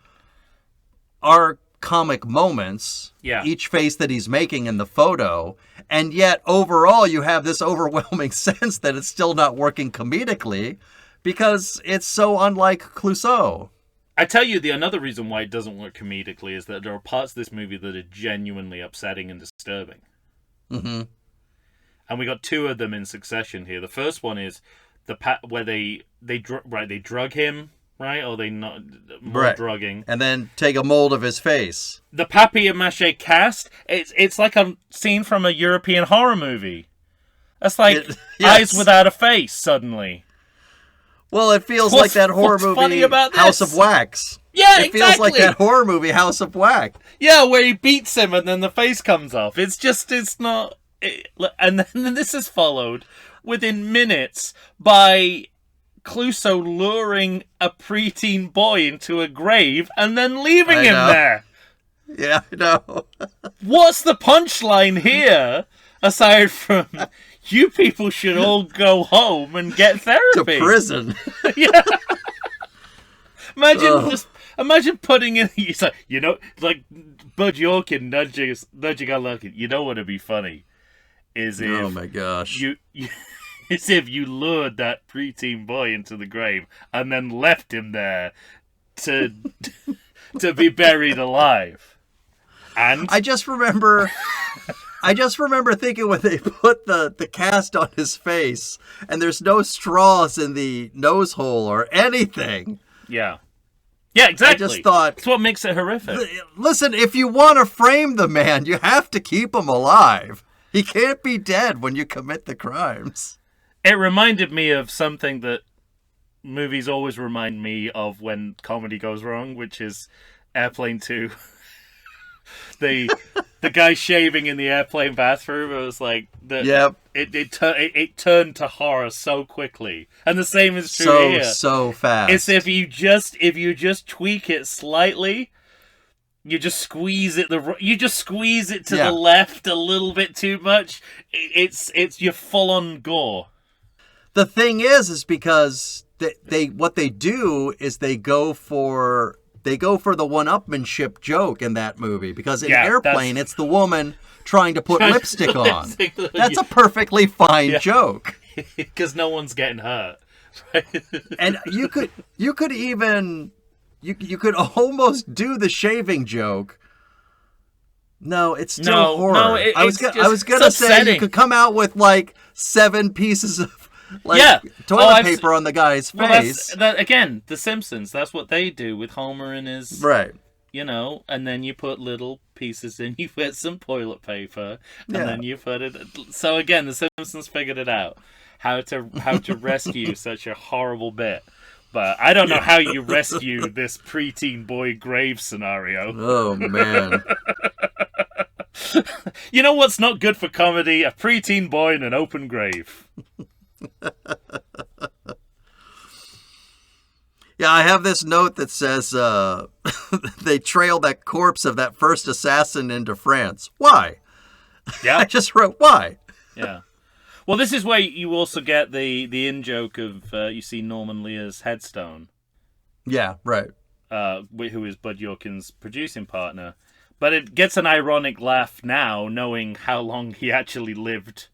are comic moments. Yeah. Each face that he's making in the photo, and yet overall you have this overwhelming sense that it's still not working comedically because it's so unlike Clouseau. I tell you, another reason why it doesn't work comedically is that there are parts of this movie that are genuinely upsetting and disturbing. Mm-hmm. And we got two of them in succession here. The first one is where they drug him, right? Or they not more drugging, and then take a mold of his face. The papier-mâché cast. It's like a scene from a European horror movie. That's like Eyes Without a Face suddenly. Well, it feels like that horror movie, funny about this? House of Wax. Yeah, It feels like that horror movie, House of Whack. Yeah, where he beats him and then the face comes off. It's not... and then this is followed within minutes by Clouseau luring a preteen boy into a grave and then leaving him there. Yeah, I know. What's the punchline here, aside from you people should all go home and get therapy? To prison. Yeah. Imagine putting in. He's like, like Bud Yorkin nudging our luck. You know what would be funny is if. Oh my gosh. Is if you lured that preteen boy into the grave and then left him there to be buried alive. And I just remember thinking when they put the cast on his face and there's no straws in the nose hole or anything. Yeah. Yeah, exactly. I just thought... That's what makes it horrific. Listen, if you want to frame the man, you have to keep him alive. He can't be dead when you commit the crimes. It reminded me of something that movies always remind me of when comedy goes wrong, which is Airplane 2. The guy shaving in the airplane bathroom. It was like yep. It turned to horror so quickly, and the same is true here. So fast. It's if you just tweak it slightly, you just squeeze it to the left a little bit too much. It's your full on gore. The thing is because what they do is they go for the one-upmanship joke in that movie, because in Airplane, it's the woman trying to put lipstick on. That's a perfectly fine joke. Because no one's getting hurt. And you could almost do the shaving joke. No, it's still horror. No, I was gonna say you could come out with like 7 pieces of toilet paper on the guy's face. Again, The Simpsons. That's what they do with Homer and his right. And then you put little pieces in. You put some toilet paper, and then you put it. So again, The Simpsons figured it out how to rescue such a horrible bit. But I don't know how you rescue this preteen boy grave scenario. Oh man. You know what's not good for comedy? A preteen boy in an open grave. Yeah, I have this note that says they trailed that corpse of that first assassin into France. Why? Yeah. I just wrote, why? Yeah. Well, this is where you also get the in-joke of, you see Norman Lear's headstone. Yeah, right. Who is Bud Yorkin's producing partner. But it gets an ironic laugh now, knowing how long he actually lived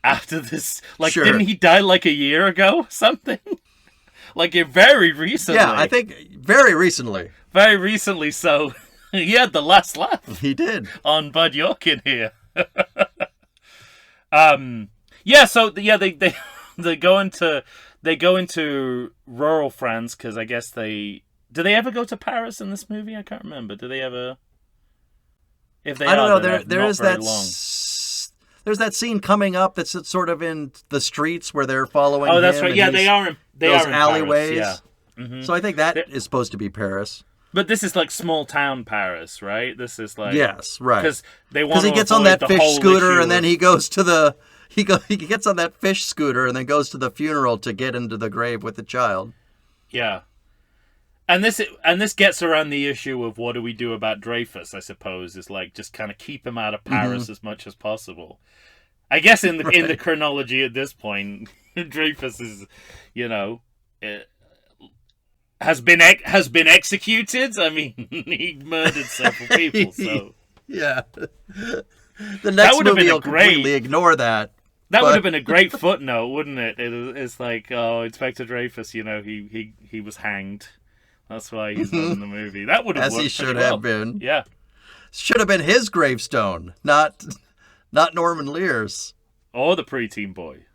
after this. Like, sure. Didn't he die like a year ago? Something? Like, very recently. Yeah, I think very recently. Very recently, so he had the last laugh. He did. On Bud Yorkin here. They go into rural France because I guess do they ever go to Paris in this movie? I can't remember. Do they ever? If they I don't know. There is that. There's that scene coming up that's sort of in the streets where they're following. Oh, that's right. Yeah, they are in alleyways. Paris, yeah. Mm-hmm. So I think that is supposed to be Paris. But this is like small town Paris, right? This is like yes, right. Because he gets on that fish scooter and then he goes to he gets on that fish scooter and then goes to the funeral to get into the grave with the child. Yeah. And this gets around the issue of what do we do about Dreyfus, I suppose, is like just kind of keep him out of Paris as much as possible. I guess in the chronology at this point, Dreyfus is, has been executed. I mean, he murdered several people, so yeah. The next movie will completely ignore that. That would have been a great footnote, wouldn't it? It's like, oh, Inspector Dreyfus, he was hanged. That's why he's not in the movie. That would have worked. As he should have been. Yeah. Should have been his gravestone, not Norman Lear's. Or the preteen boy.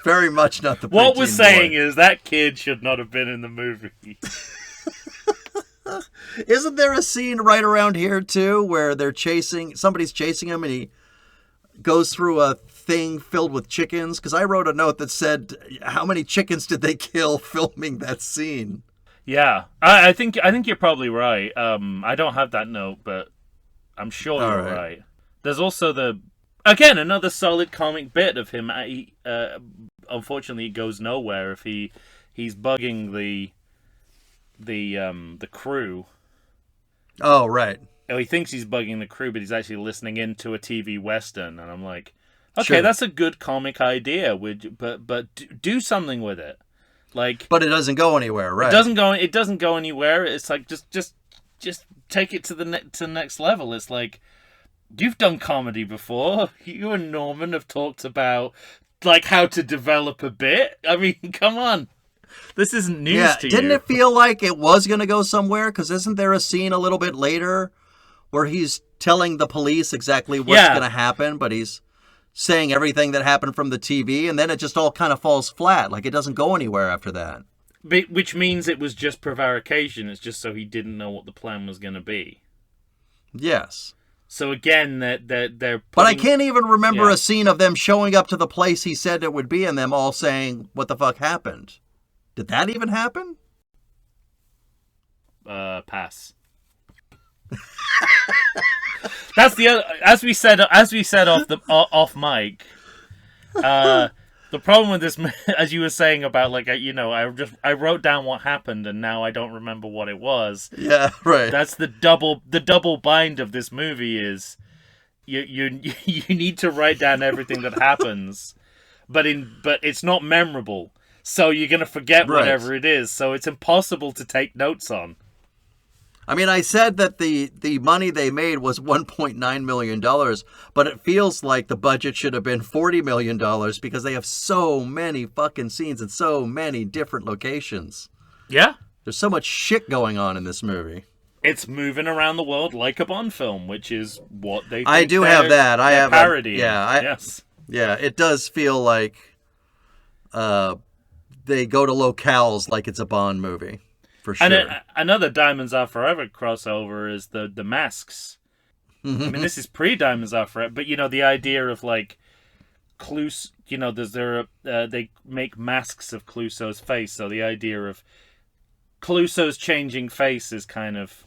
Very much not the preteen boy. What we're saying is that kid should not have been in the movie. Isn't there a scene right around here, too, where somebody's chasing him and he goes through a thing filled with chickens? Because I wrote a note that said, how many chickens did they kill filming that scene? Yeah, I think you're probably right. I don't have that note, but I'm sure All you're right. right. There's also again another solid comic bit of him. Unfortunately, it goes nowhere if he's bugging the crew. Oh, right. Oh, he thinks he's bugging the crew, but he's actually listening into a TV western. And I'm like, okay, Sure. that's a good comic idea. But do something with it. Like But it doesn't go anywhere, it right? doesn't go. It doesn't go anywhere. It's like just take it to the next level. It's like you've done comedy before. You and Norman have talked about like how to develop a bit. I mean, come on. This isn't news Yeah, to didn't you. it feel like it was going to go somewhere? Because isn't there a scene a little bit later where he's telling the police exactly what's Yeah, going to happen, but he's saying everything that happened from the TV, and then it just all kind of falls flat. Like it doesn't go anywhere after that. which means it was just prevarication. It's just so he didn't know what the plan was going to be. Yes. So again, that they're But I putting, can't even remember yeah. a scene of them showing up to the place he said it would be and them all saying, "What the fuck happened?" Did that even happen? Pass. That's the other, as we said off mic. The problem with this, as you were saying about like I wrote down what happened and now I don't remember what it was. Yeah, right. That's the double bind of this movie is you you need to write down everything that happens, but it's not memorable. So you're gonna forget Right. whatever it is. So it's impossible to take notes on. I mean, I said that the money they made was $1.9 million, but it feels like the budget should have been $40 million because they have so many fucking scenes in so many different locations. Yeah. There's so much shit going on in this movie. It's moving around the world like a Bond film, which is what they. I think do have that. I have parody. yes. Yeah, it does feel like they go to locales like it's a Bond movie, for sure. And another Diamonds Are Forever crossover is the masks. I mean, this is pre Diamonds Are Forever, but the idea of like Clouseau. They make masks of Clouseau's face, so the idea of Clouseau's changing face is kind of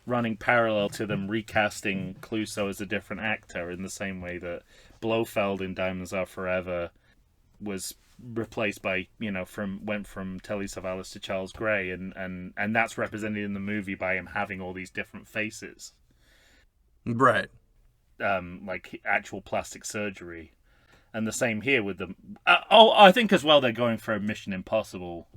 running parallel to them recasting Clouseau as a different actor in the same way that Blofeld in Diamonds Are Forever was replaced by went from Telly Savalas to Charles Gray, and that's represented in the movie by him having all these different faces, Right. like actual plastic surgery. And the same here with the I think as well they're going for a Mission Impossible.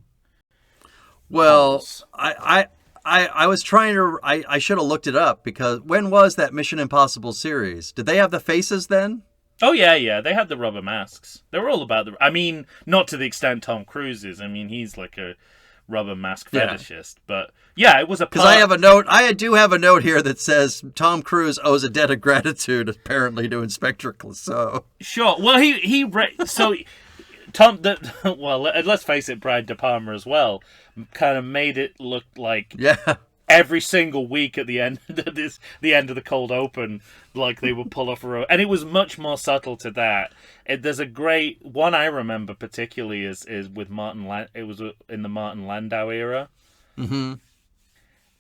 Well, pose. I was trying to. I should have looked it up because when was that Mission Impossible series? Did they have the faces then? Oh yeah, they had the rubber masks. They were all about I mean, not to the extent Tom Cruise is. I mean, he's like a rubber mask fetishist. But yeah, it was a. Because I have a note. I do have a note here that says Tom Cruise owes a debt of gratitude apparently to Inspector Clouseau. Sure. Well, so Tom. Well, let's face it, Brian De Palma as well kind of made it look like Yeah. every single week at the end of the end of the cold open, like they would pull off a row, and it was much more subtle to that. There's a great one I remember particularly is with Martin. It was in the Martin Landau era, Mm-hmm.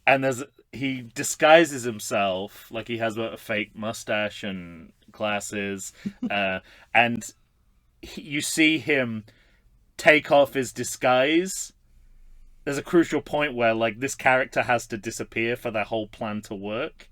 and he disguises himself like he has a fake mustache and glasses, and you see him take off his disguise. There's a crucial point where like this character has to disappear for their whole plan to work,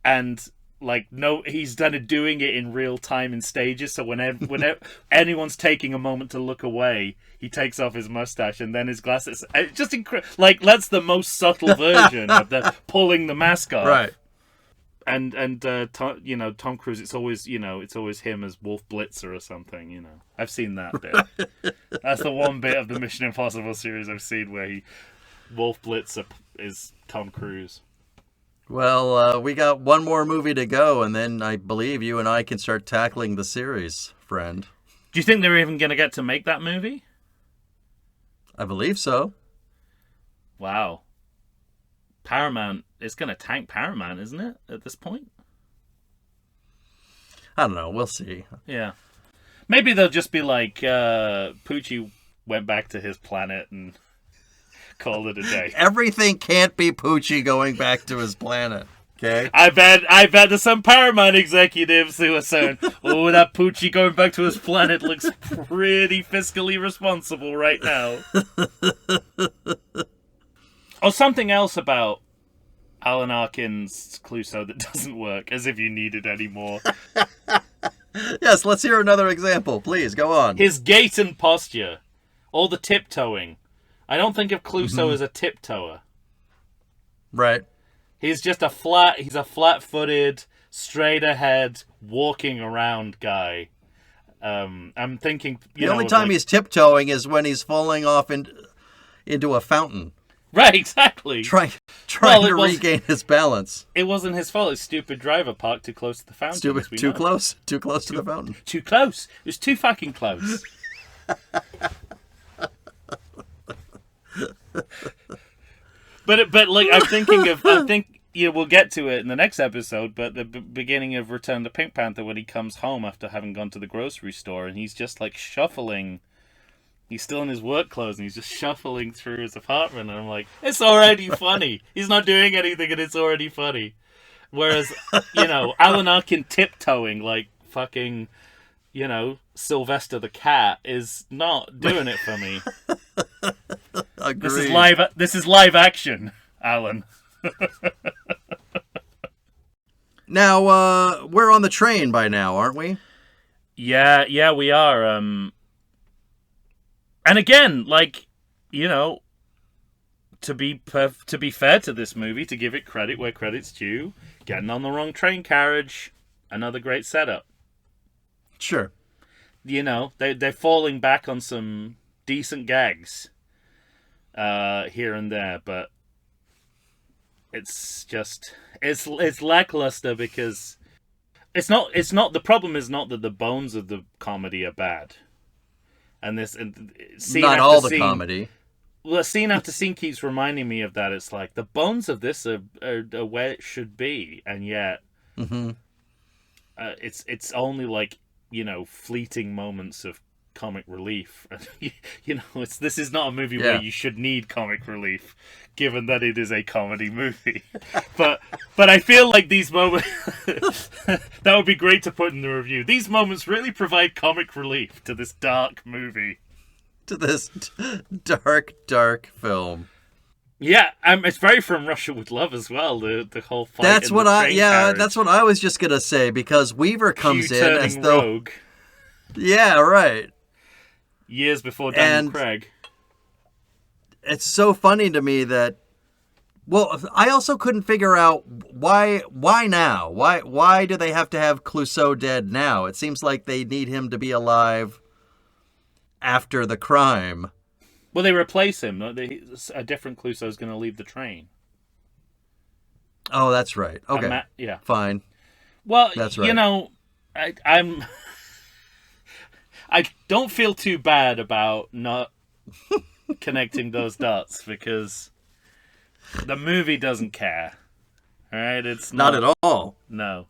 and like he's doing it in real time in stages. So whenever anyone's taking a moment to look away, he takes off his mustache and then his glasses. It's just like that's the most subtle version of the pulling the mask off. Right. And Tom Cruise. It's always him as Wolf Blitzer or something. I've seen that bit. That's the one bit of the Mission Impossible series I've seen where Wolf Blitzer is Tom Cruise. Well, we got one more movie to go, and then I believe you and I can start tackling the series, friend. Do you think they're even going to get to make that movie? I believe so. Wow. Paramount, it's going to tank Paramount, isn't it, at this point? I don't know. We'll see. Yeah. Maybe they'll just be like, Poochie went back to his planet and... Call it a day. Everything can't be Poochie going back to his planet. Okay. I bet there's some Paramount executives who are saying, "Oh, that Poochie going back to his planet looks pretty fiscally responsible right now." Or something else about Alan Arkin's Clouseau that doesn't work, as if you needed any more. Yes, let's hear another example. Please, go on. His gait and posture. All the tiptoeing. I don't think of Clouseau as a tiptoer. Right. He's just a flat-footed, straight-ahead, walking around guy. I'm thinking, the only time he's tiptoeing is when he's falling off into a fountain. Right, exactly. Trying to regain his balance. It wasn't his fault. His stupid driver parked too close to the fountain. Too close to the fountain. Too close. It was too fucking close. But like I think we'll get to it in the next episode. But the beginning of Return to Pink Panther, when he comes home after having gone to the grocery store, and he's just like shuffling. He's still in his work clothes, and he's just shuffling through his apartment. And I'm like, it's already funny. He's not doing anything, and it's already funny. Whereas, Alan Arkin tiptoeing like fucking, Sylvester the cat is not doing it for me. Agreed. This is live action, Alan. Now, we're on the train by now, aren't we? Yeah, we are. And again, to be fair to this movie, to give it credit where credit's due, getting on the wrong train carriage, another great setup. Sure. They're falling back on some decent gags here and there, but it's lackluster because it's not the problem is not that the bones of the comedy are bad, and not all the comedy. Well, scene after scene keeps reminding me of that. It's like the bones of this are where it should be, and yet it's only fleeting moments of comic relief. This is not a movie where you should need comic relief, given that it is a comedy movie. but I feel like these moments that would be great to put in the review. These moments really provide comic relief to this dark movie. To this dark film. Yeah, it's very From Russia with Love as well. The whole fight. That's what that's what I was just gonna say, because Weaver comes in as though rogue. Yeah, right. Years before Daniel Craig. It's so funny to me that. Well, I also couldn't figure out why now. Why do they have to have Clouseau dead now? It seems like they need him to be alive after the crime. Well, they replace him. A different Clouseau is going to leave the train. Oh, that's right. Okay. Yeah. Fine. Well, that's right. I don't feel too bad about not connecting those dots, because the movie doesn't care. All right? It's not at all. No.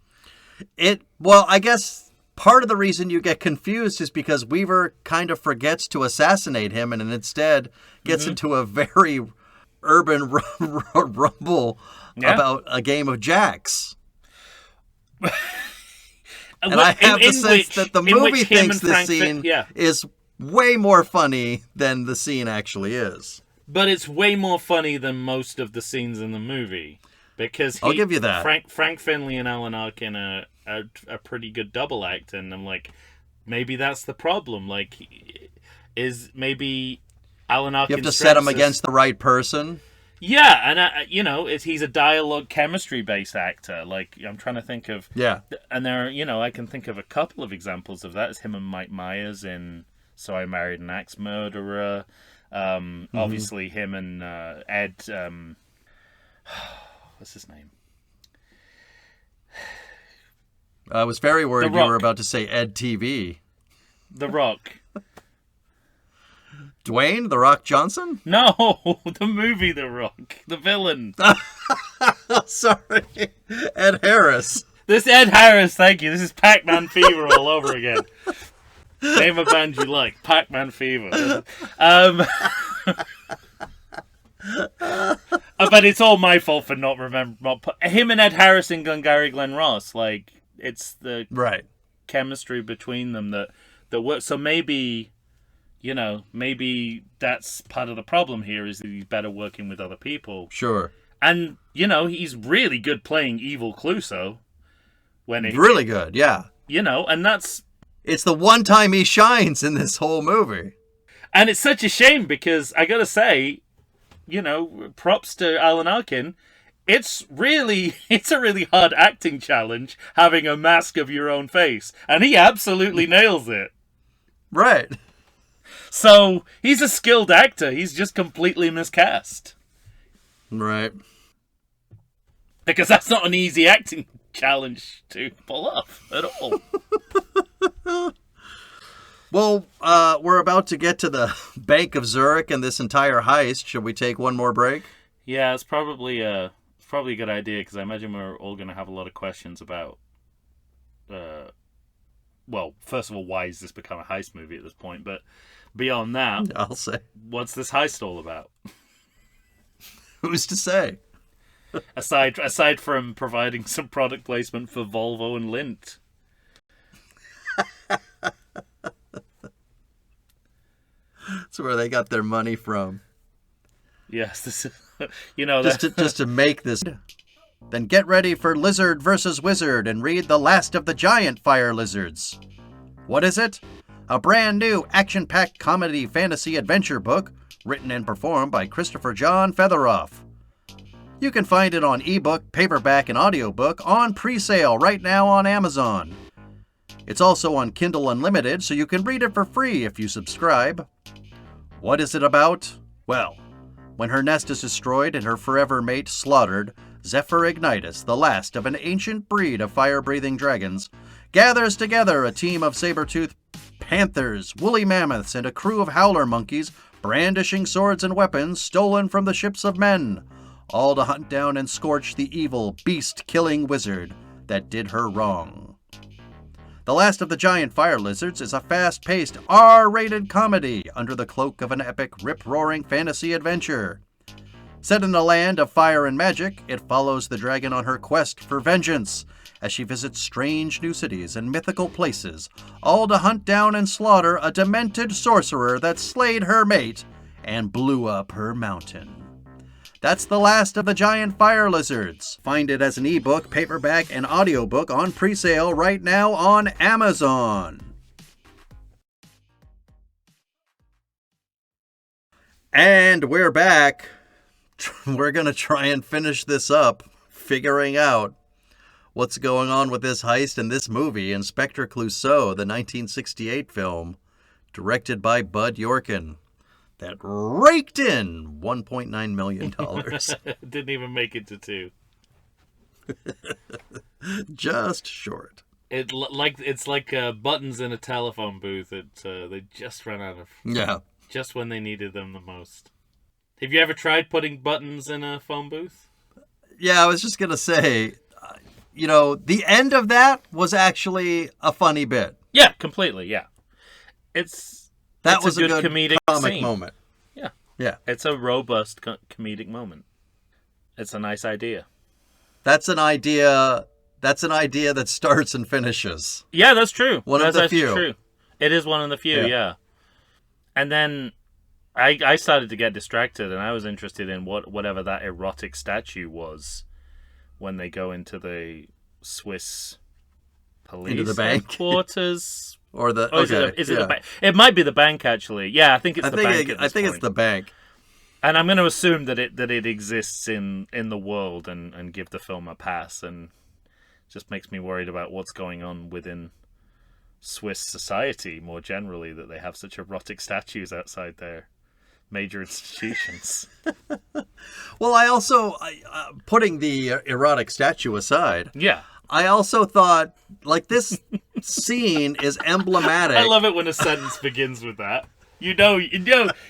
Well, I guess part of the reason you get confused is because Weaver kind of forgets to assassinate him and instead gets into a very urban rumble about a game of jacks. And I have the sense that the movie thinks this scene is way more funny than the scene actually is. But it's way more funny than most of the scenes in the movie. Because I'll give you that. Frank Finley and Alan Arkin are a pretty good double act, and I'm like, maybe that's the problem. Like, is maybe Alan Arkin... You have to set him against the right person? Yeah, and he's a dialogue chemistry-based actor. Like, I'm trying to think of... Yeah. And there, I can think of a couple of examples of that. It's him and Mike Myers in So I Married an Axe Murderer. Obviously, him and Ed... what's his name? I was very worried you were about to say Ed TV. The Rock. Dwayne The Rock Johnson? No, the movie The Rock. The villain. Sorry. Ed Harris. This Ed Harris, thank you. This is Pac-Man Fever all over again. Name a band you like. Pac-Man Fever. But it's all my fault for not him and Ed Harris and Glengarry Glen Ross. Like, it's the Right. chemistry between them that works. So maybe, maybe that's part of the problem here, is that he's better working with other people. Sure. And, he's really good playing evil Clouseau. Really good, yeah. And that's... It's the one time he shines in this whole movie. And it's such a shame because, I gotta say, props to Alan Arkin. It's a really hard acting challenge having a mask of your own face. And he absolutely nails it. Right. So, he's a skilled actor. He's just completely miscast. Right. Because that's not an easy acting challenge to pull off at all. Well, we're about to get to the Bank of Zurich and this entire heist. Should we take one more break? Yeah, it's probably a good idea, because I imagine we're all going to have a lot of questions about, well, first of all, why has this become a heist movie at this point? But beyond that, I'll say, what's this heist all about? Who's to say? Aside from providing some product placement for Volvo and Lindt. That's where they got their money from. Yes, this is, just to make this. Then get ready for Lizard versus Wizard and read The Last of the Giant Fire Lizards. What is it? A brand new action-packed comedy fantasy adventure book written and performed by Christopher John Featheroff. You can find it on ebook, paperback, and audiobook on pre-sale right now on Amazon. It's also on Kindle Unlimited, so you can read it for free if you subscribe. What is it about? Well, when her nest is destroyed and her forever mate slaughtered, Zephyr Ignitus, the last of an ancient breed of fire-breathing dragons, gathers together a team of saber-toothed panthers, woolly mammoths, and a crew of howler monkeys brandishing swords and weapons stolen from the ships of men, all to hunt down and scorch the evil, beast-killing wizard that did her wrong. The Last of the Giant Fire Lizards is a fast-paced, R-rated comedy under the cloak of an epic, rip-roaring fantasy adventure. Set in a land of fire and magic, it follows the dragon on her quest for vengeance as she visits strange new cities and mythical places, all to hunt down and slaughter a demented sorcerer that slayed her mate and blew up her mountain. That's The Last of the Giant Fire Lizards. Find it as an ebook, paperback, and audiobook on pre-sale right now on Amazon. And we're back. We're going to try and finish this up, figuring out what's going on with this heist in this movie, Inspector Clouseau, the 1968 film, directed by Bud Yorkin, that raked in $1.9 million. Didn't even make it to 2. Just short. It's like buttons in a telephone booth that they just ran out of. Yeah. Just when they needed them the most. Have you ever tried putting buttons in a phone booth? Yeah, I was just going to say, the end of that was actually a funny bit. Yeah, completely, yeah. That was a good comedic comic scene. moment. Yeah. Yeah. It's a robust comedic moment. It's a nice idea. That's an idea that starts and finishes. Yeah, that's true. That's of the few. True. It is one of the few, yeah. And then I started to get distracted, and I was interested in whatever that erotic statue was when they go into the Swiss police into the bank headquarters. Or the is it the bank? It might be the bank, actually. Yeah, I think it's the bank. I think it's the bank. And I'm going to assume that it exists in the world and give the film a pass, and just makes me worried about what's going on within Swiss society more generally, that they have such erotic statues outside their major institutions. Well, I also, putting the erotic statue aside, yeah, I also thought, this scene is emblematic. I love it when a sentence begins with that. You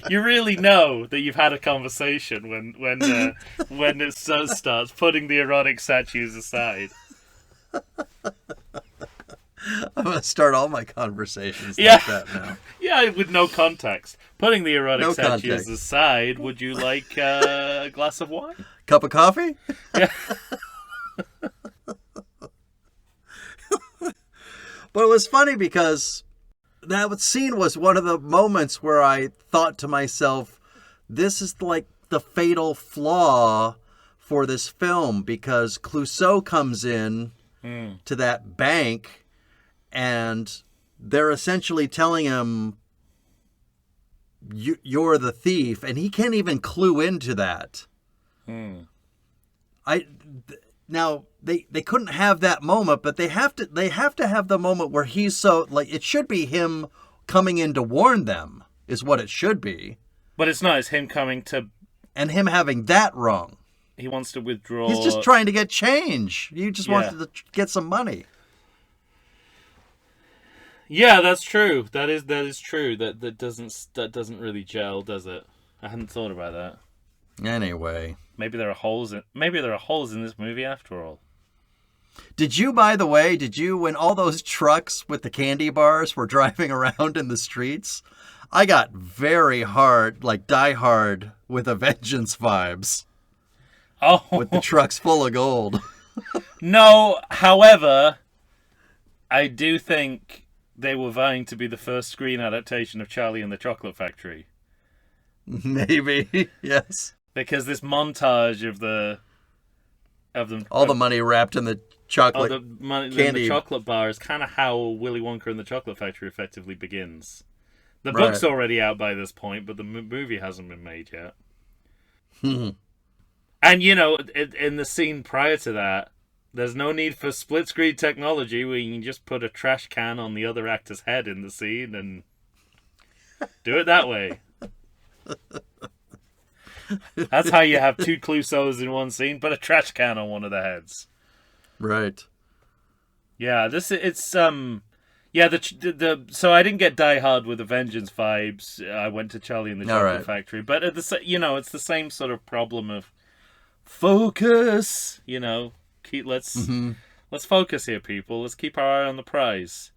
really know that you've had a conversation when it starts putting the erotic statues aside. I'm going to start all my conversations Yeah. like that now. Yeah, with no context. Putting the erotic No statues context. aside, would you like a glass of wine? Cup of coffee? Yeah. But it was funny because that scene was one of the moments where I thought to myself, this is like the fatal flaw for this film, because Clouseau comes in to that bank and they're essentially telling him, you're the thief, and he can't even clue into that. Now they couldn't have that moment, but they have to have the moment where he's so, like, it should be him coming in to warn them is what it should be, But it's not. It's him coming to... and him having that wrong. He wants to withdraw... He's just trying to get change. He just wanted to get some money. Yeah, that's true. That is true. That doesn't really gel, does it? I hadn't thought about that. Anyway, Maybe there are holes in this movie after all. did you, by the way, when all those trucks with the candy bars were driving around in the streets, I got very hard, like Die Hard with a Vengeance vibes Oh, with the trucks full of gold. no. However, I do think they were vying to be the first screen adaptation of Charlie and the Chocolate Factory, Maybe, yes. because this montage of them All the money wrapped in the chocolate the money in candy. the chocolate bar is kind of how Willy Wonka and the Chocolate Factory effectively begins. The Right. book's already out by this point, but the movie hasn't been made yet. And, in the scene prior to that, there's no need for split screen technology where you can just put a trash can on the other actor's head in the scene and do it that way. That's how you have two Clouseaus in one scene, put a trash can on one of the heads. Right. Yeah, so I didn't get Die Hard with a Vengeance vibes. I went to Charlie and the Chocolate Factory, but it's the same sort of problem of focus. Let's focus here, people. Let's keep our eye on the prize.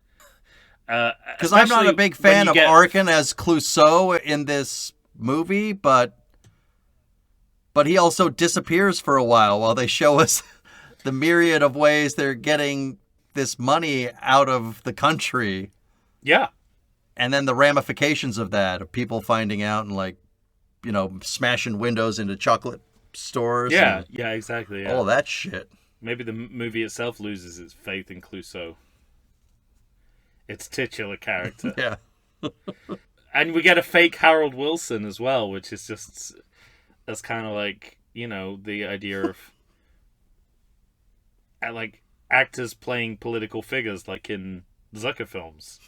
Because I'm not a big fan of Arkin as Clouseau in this movie, but he also disappears for a while they show us the myriad of ways they're getting this money out of the country. Yeah. And then the ramifications of that, of people finding out and smashing windows into chocolate stores. Yeah, yeah, exactly. Yeah. All that shit. Maybe the movie itself loses its faith in Clouseau. Its titular character. Yeah. And we get a fake Harold Wilson as well, which is just... That's kind of like, the idea of... like, actors playing political figures, like in Zucker films.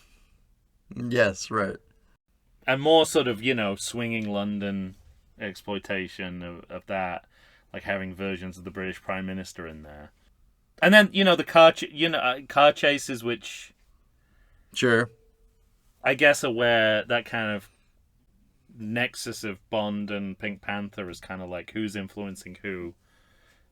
Yes, right. And more sort of, swinging London exploitation of that, like having versions of the British Prime Minister in there. And then, the car chases, which... Sure. I guess are where that kind of nexus of Bond and Pink Panther is kind of like who's influencing who.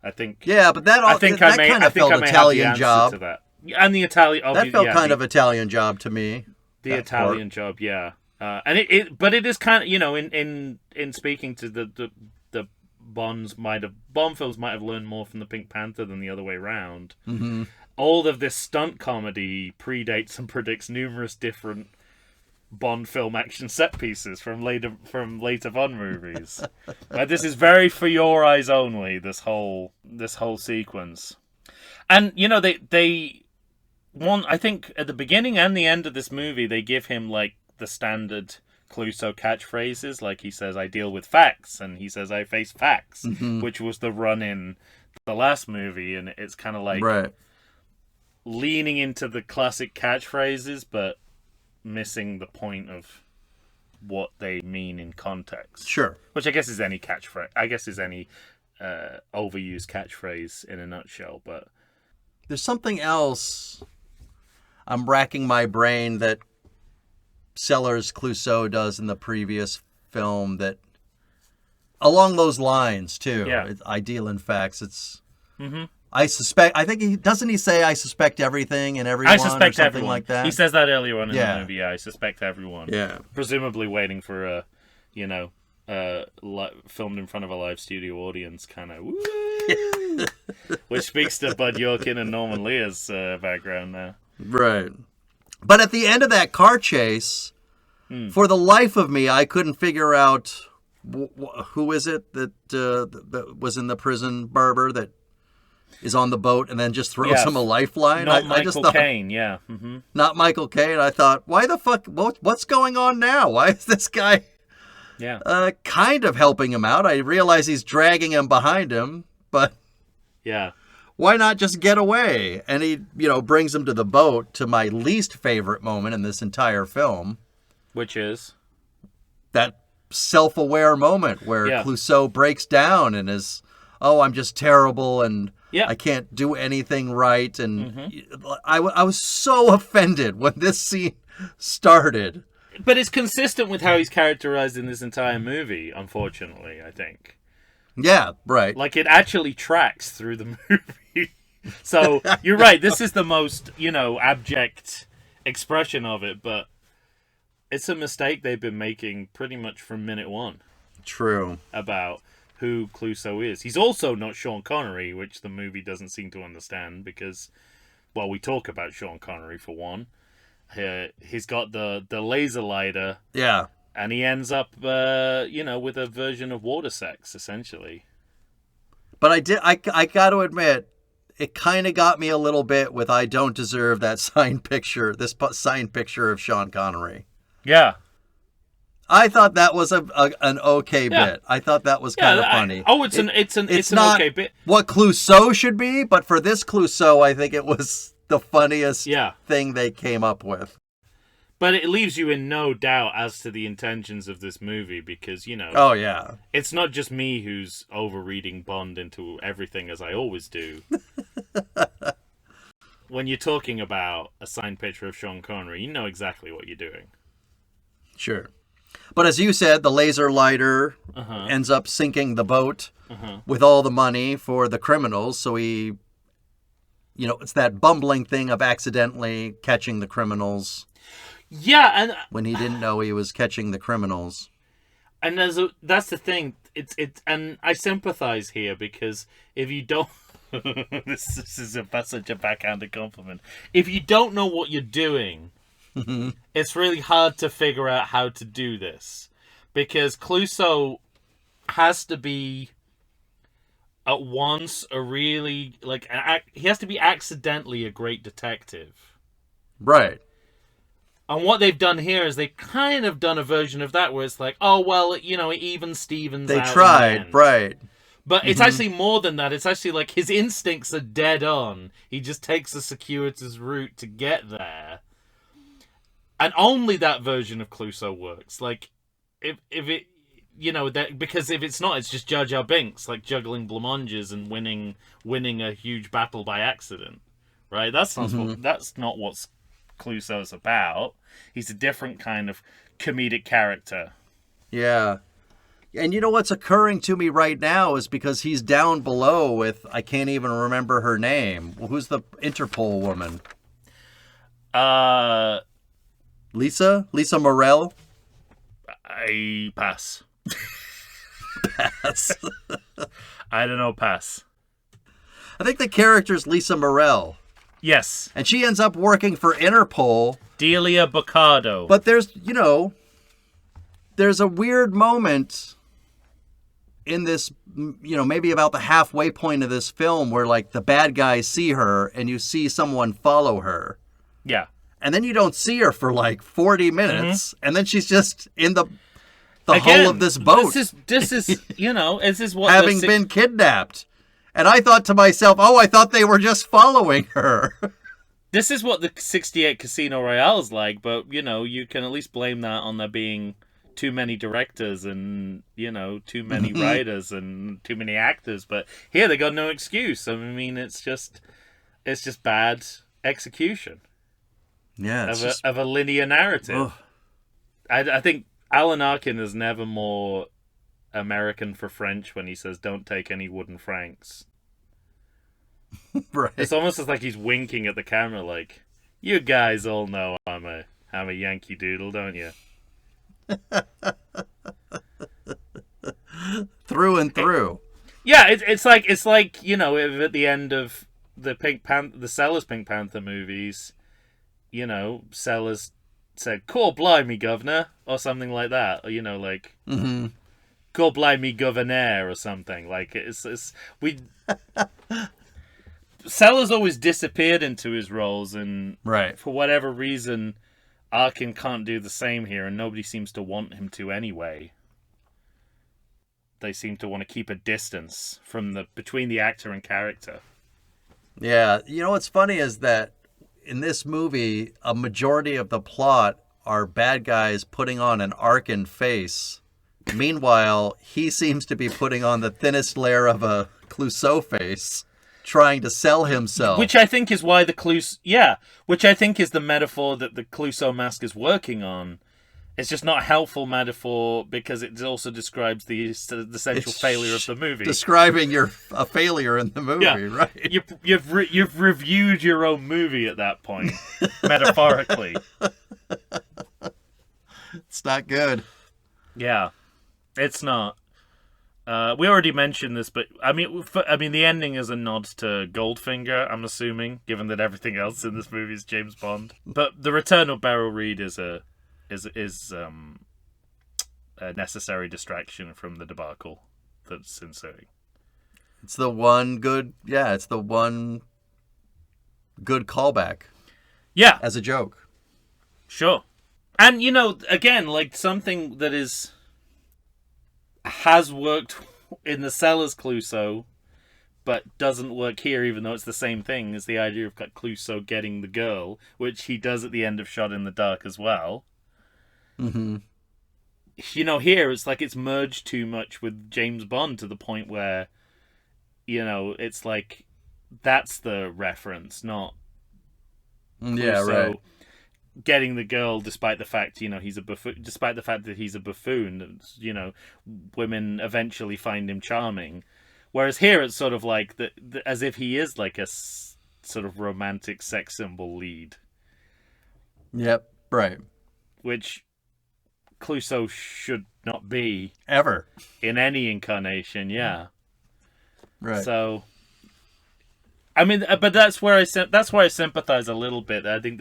I think. Yeah, but that kind of felt Italian Job to that. And the Italian. That felt kind of Italian Job to me. The Italian Job, yeah. And but it is kind of in speaking to the Bond films might have learned more from the Pink Panther than the other way around. Mm-hmm. All of this stunt comedy predates and predicts numerous different Bond film action set pieces from later Bond movies. This is very for your eyes only. This whole sequence, and they want. I think at the beginning and the end of this movie, they give him like the standard Clouseau catchphrases. Like he says, "I deal with facts," and he says, "I face facts," which was the run in the last movie, and it's kind of like leaning into the classic catchphrases, but missing the point of what they mean in context. Sure. Which I guess is any catchphrase. I guess is any overused catchphrase in a nutshell. But there's something else. I'm racking my brain that Sellers Clouseau does in the previous film that along those lines too. Yeah. It's ideal in facts. It's I think he say I suspect everything and everyone I suspect or something everyone. like that. He says that earlier on in Yeah. the movie. Yeah, I suspect everyone. Yeah. Presumably waiting for a, filmed in front of a live studio audience kind of woo, which speaks to Bud Yorkin and Norman Lear's background now. Right. But at the end of that car chase, for the life of me, I couldn't figure out who is it that was in the prison, Barber, that is on the boat and then just throws him a lifeline. Not I just Michael thought, Caine, yeah. Mm-hmm. Not Michael Caine. I thought, why the fuck? What's going on now? Why is this guy kind of helping him out? I realize he's dragging him behind him, but yeah, why not just get away? And he, brings him to the boat, to my least favorite moment in this entire film. Which is? That self-aware moment where Clouseau breaks down and is, I'm just terrible and I can't do anything right. And I was so offended when this scene started. But it's consistent with how he's characterized in this entire movie, unfortunately, I think. Yeah, right. Like, it actually tracks through the movie. So, you're right, this is the most, abject expression of it, but it's a mistake they've been making pretty much from minute one. True. About who Clouseau is. He's also not Sean Connery, which the movie doesn't seem to understand because, well, we talk about Sean Connery for one. He's got the laser lighter. Yeah. And he ends up, with a version of water sex, essentially. But I got to admit, it kind of got me a little bit with I don't deserve that signed picture of Sean Connery. Yeah. I thought that was an okay bit. I thought that was kind of funny. It's an okay bit. What Clouseau should be, but for this Clouseau, I think it was the funniest thing they came up with. But it leaves you in no doubt as to the intentions of this movie because, Oh, yeah. It's not just me who's overreading Bond into everything as I always do. When you're talking about a signed picture of Sean Connery, you know exactly what you're doing. Sure. But as you said, the laser lighter ends up sinking the boat with all the money for the criminals. So he, it's that bumbling thing of accidentally catching the criminals. Yeah, and when he didn't know he was catching the criminals. And that's the thing. It's and I sympathize here because if you don't, this is such a backhanded compliment. If you don't know what you're doing, it's really hard to figure out how to do this because Clouseau has to be at once a really he has to be accidentally a great detective, right? And what they've done here is they've kind of done a version of that where it's like, oh, well, even Stevens they out tried, right. But it's actually more than that. It's actually like his instincts are dead on. He just takes a circuitous route to get there. And only that version of Clouseau works. Like, if it, because if it's not, it's just Jar Jar Binks, like juggling blancmanges and winning a huge battle by accident. Right? That's not what's Clouseau's about. He's a different kind of comedic character. Yeah. And what's occurring to me right now is because he's down below with, I can't even remember her name. Who's the Interpol woman? Lisa Morel? I pass. Pass. I don't know, pass. I think the character's Lisa Morel. Yes. And she ends up working for Interpol. Delia Boccardo. But there's a weird moment in this, maybe about the halfway point of this film where, like, the bad guys see her and you see someone follow her. Yeah. And then you don't see her for, like, 40 minutes. And then she's just in the hull of this boat. This is this is what... having been kidnapped. And I thought to myself, I thought they were just following her. This is what the 68 Casino Royale is like, but, you can at least blame that on there being too many directors and, too many writers and too many actors. But here they got no excuse. I mean, it's just bad execution. Yeah. Of a linear narrative. I think Alan Arkin is never more American for French when he says, "Don't take any wooden francs." Right. It's almost as like he's winking at the camera, like, "You guys all know I'm a Yankee Doodle, don't you?" Through and through. Yeah, it's like if at the end of the Sellers Pink Panther movies, Sellers said, "Call blimey, governor," or something like that, or like, Mm-hmm. "Call blimey, governor," or something like we. Sellers always disappeared into his roles, and Right. for whatever reason, Arkin can't do the same here, and nobody seems to want him to anyway. They seem to want to keep a distance between the actor and character. Yeah. What's funny is that in this movie, a majority of the plot are bad guys putting on an Arkin face. Meanwhile, he seems to be putting on the thinnest layer of a Clouseau face, trying to sell himself. Which I think is why which I think is the metaphor that the Clouseau mask is working on. It's just not a helpful metaphor because it also describes the essential failure of the movie. Describing a failure in the movie, right? You've reviewed your own movie at that point, metaphorically. It's not good. Yeah, it's not. We already mentioned this, but I mean, the ending is a nod to Goldfinger. I'm assuming, given that everything else in this movie is James Bond. But the return of Beryl Reid is a necessary distraction from the debacle that's ensuing. It's the one good callback. Yeah, as a joke. Sure. And again, like something that has worked in the Sellers Clouseau, but doesn't work here, even though it's the same thing, is the idea of Clouseau getting the girl, which he does at the end of Shot in the Dark as well. Mm-hmm. Here it's like it's merged too much with James Bond to the point where, it's like that's the reference, not Clouseau getting the girl, despite the fact he's a buffoon. Despite the fact that he's a buffoon, women eventually find him charming. Whereas here it's sort of like as if he is like a sort of romantic sex symbol lead. Yep. Right. Which Clouseau should not be ever in any incarnation. Yeah. Right. So, I mean, but that's where I sympathize a little bit. I think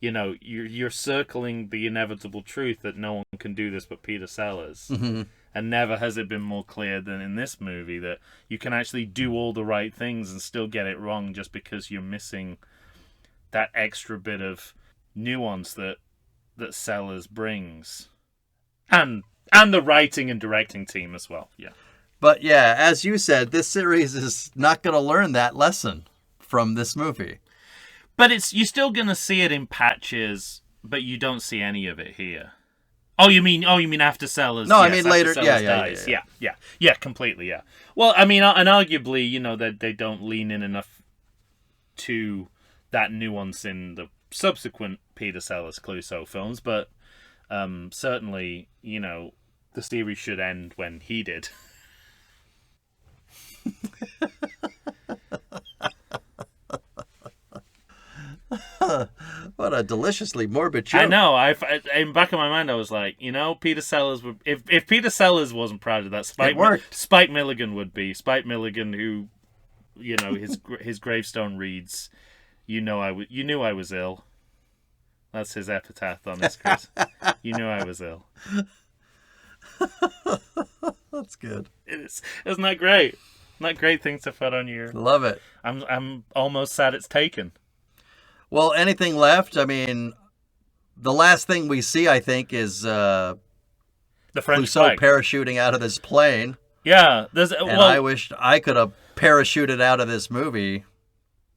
you're circling the inevitable truth that no one can do this but Peter Sellers, mm-hmm. and never has it been more clear than in this movie that you can actually do all the right things and still get it wrong just because you're missing that extra bit of nuance that Sellers brings. And the writing and directing team as well, yeah. But yeah, as you said, this series is not going to learn that lesson from this movie. But you're still going to see it in patches, but you don't see any of it here. Oh, you mean after Sellers? No, yes, I mean later. Yeah, completely, yeah. Well, I mean, and arguably, that they don't lean in enough to that nuance in the subsequent Peter Sellers Clouseau films, but certainly, the series should end when he did. What a deliciously morbid joke. I know. In the back of my mind, I was like, Peter Sellers would. If Peter Sellers wasn't proud of that, Spike Milligan would be. Spike Milligan, who, his gravestone reads, "You knew I was ill." That's his epitaph on his Chris. You knew I was ill. That's good. Isn't that great? Not great things to put on your. Love it. I'm almost sad it's taken. Well, anything left? I mean, the last thing we see, I think, is the French Clouseau flag parachuting out of this plane. Yeah, I wished I could have parachuted out of this movie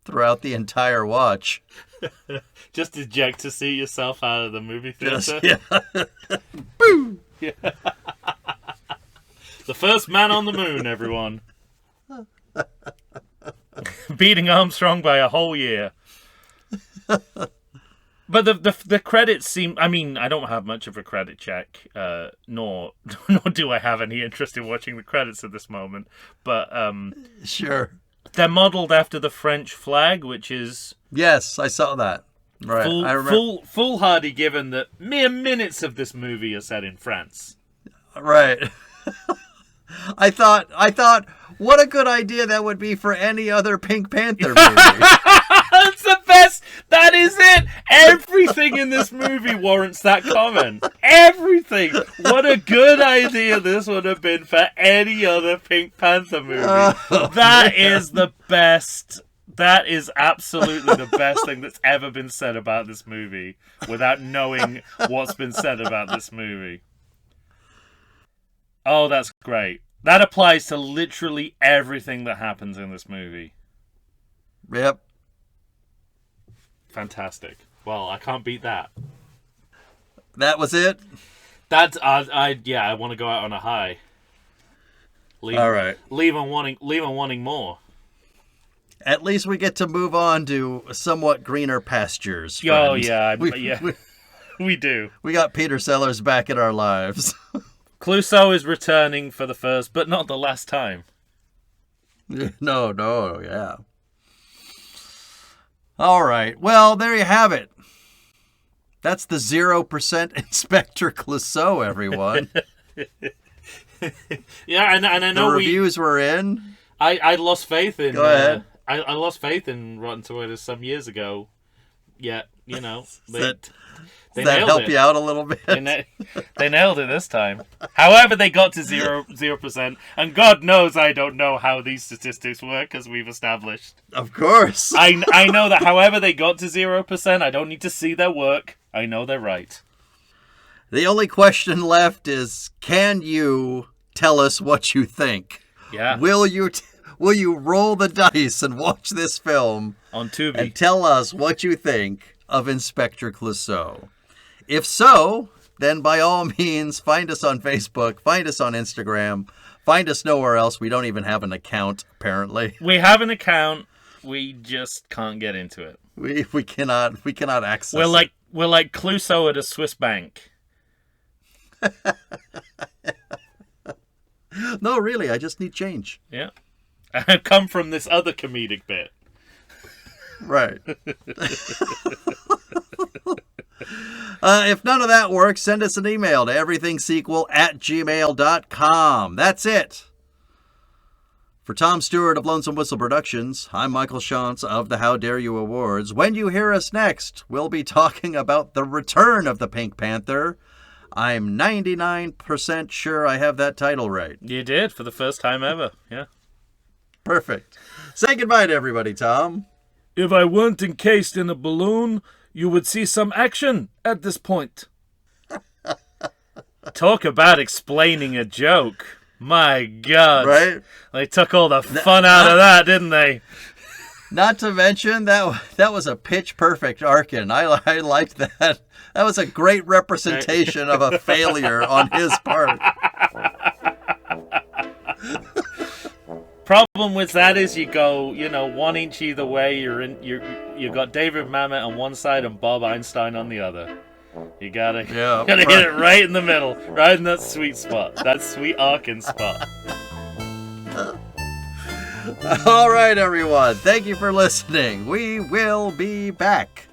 throughout the entire watch. Just eject to see yourself out of the movie theater. Yeah. Boom. Yeah. The first man on the moon, everyone. Beating Armstrong by a whole year. But the credits seem. I mean, I don't have much of a credit check, nor do I have any interest in watching the credits at this moment. But sure. They're modeled after the French flag, which is Yes, I saw that. Right. I remember. foolhardy given that mere minutes of this movie are set in France. Right. I thought, what a good idea that would be for any other Pink Panther movie. That's the best. That is it. Everything in this movie warrants that comment. Everything. What a good idea this would have been for any other Pink Panther movie. That is the best. That is absolutely the best thing that's ever been said about this movie without knowing what's been said about this movie. Oh, that's great. That applies to literally everything that happens in this movie. Yep. Fantastic. Well, I can't beat that. That was it? That's I want to go out on a high. All right. Leave on wanting more. At least we get to move on to somewhat greener pastures. Oh friend. yeah, We we do. We got Peter Sellers back in our lives. Clouseau is returning for the first, but not the last time. No, yeah. All right. Well, there you have it. That's the 0% Inspector Clouseau, everyone. Yeah, and I know the reviews were in. I lost faith in. Go ahead. I lost faith in Rotten Tomatoes some years ago. Yeah, you know they Does that nailed help it. you out a little bit? They nailed it this time. However, they got to 0%, and God knows I don't know how these statistics work, as we've established. Of course. I know that however they got to 0%, I don't need to see their work. I know they're right. The only question left is, can you tell us what you think? Yeah. Will you roll the dice and watch this film On Tubi. and tell us what you think of Inspector Clouseau? If so, then by all means, find us on Facebook, find us on Instagram, find us nowhere else. We don't even have an account, apparently. We have an account. We just can't get into it. We cannot access We're it. like Clouseau at a Swiss bank. No, really, I just need change. Yeah. I've come from this other comedic bit. Right. If none of that works, send us an email to everythingsequel@gmail.com. That's it. For Tom Stewart of Lonesome Whistle Productions, I'm Michael Shantz of the How Dare You Awards. When you hear us next, we'll be talking about the return of the Pink Panther. I'm 99% sure I have that title right. You did, for the first time ever. Yeah. Perfect. Say goodbye to everybody, Tom. If I weren't encased in a balloon, you would see some action at this point. Talk about explaining a joke. My God. Right? They took all the fun out of that, didn't they? Not to mention, that was a pitch-perfect Arkin. I liked that. That was a great representation of a failure on his part. Problem with that is you go, 1 inch either way. You got David Mamet on one side and Bob Einstein on the other. You gotta hit it right in the middle, right in that sweet spot, that sweet Arkin spot. All right, everyone. Thank you for listening. We will be back.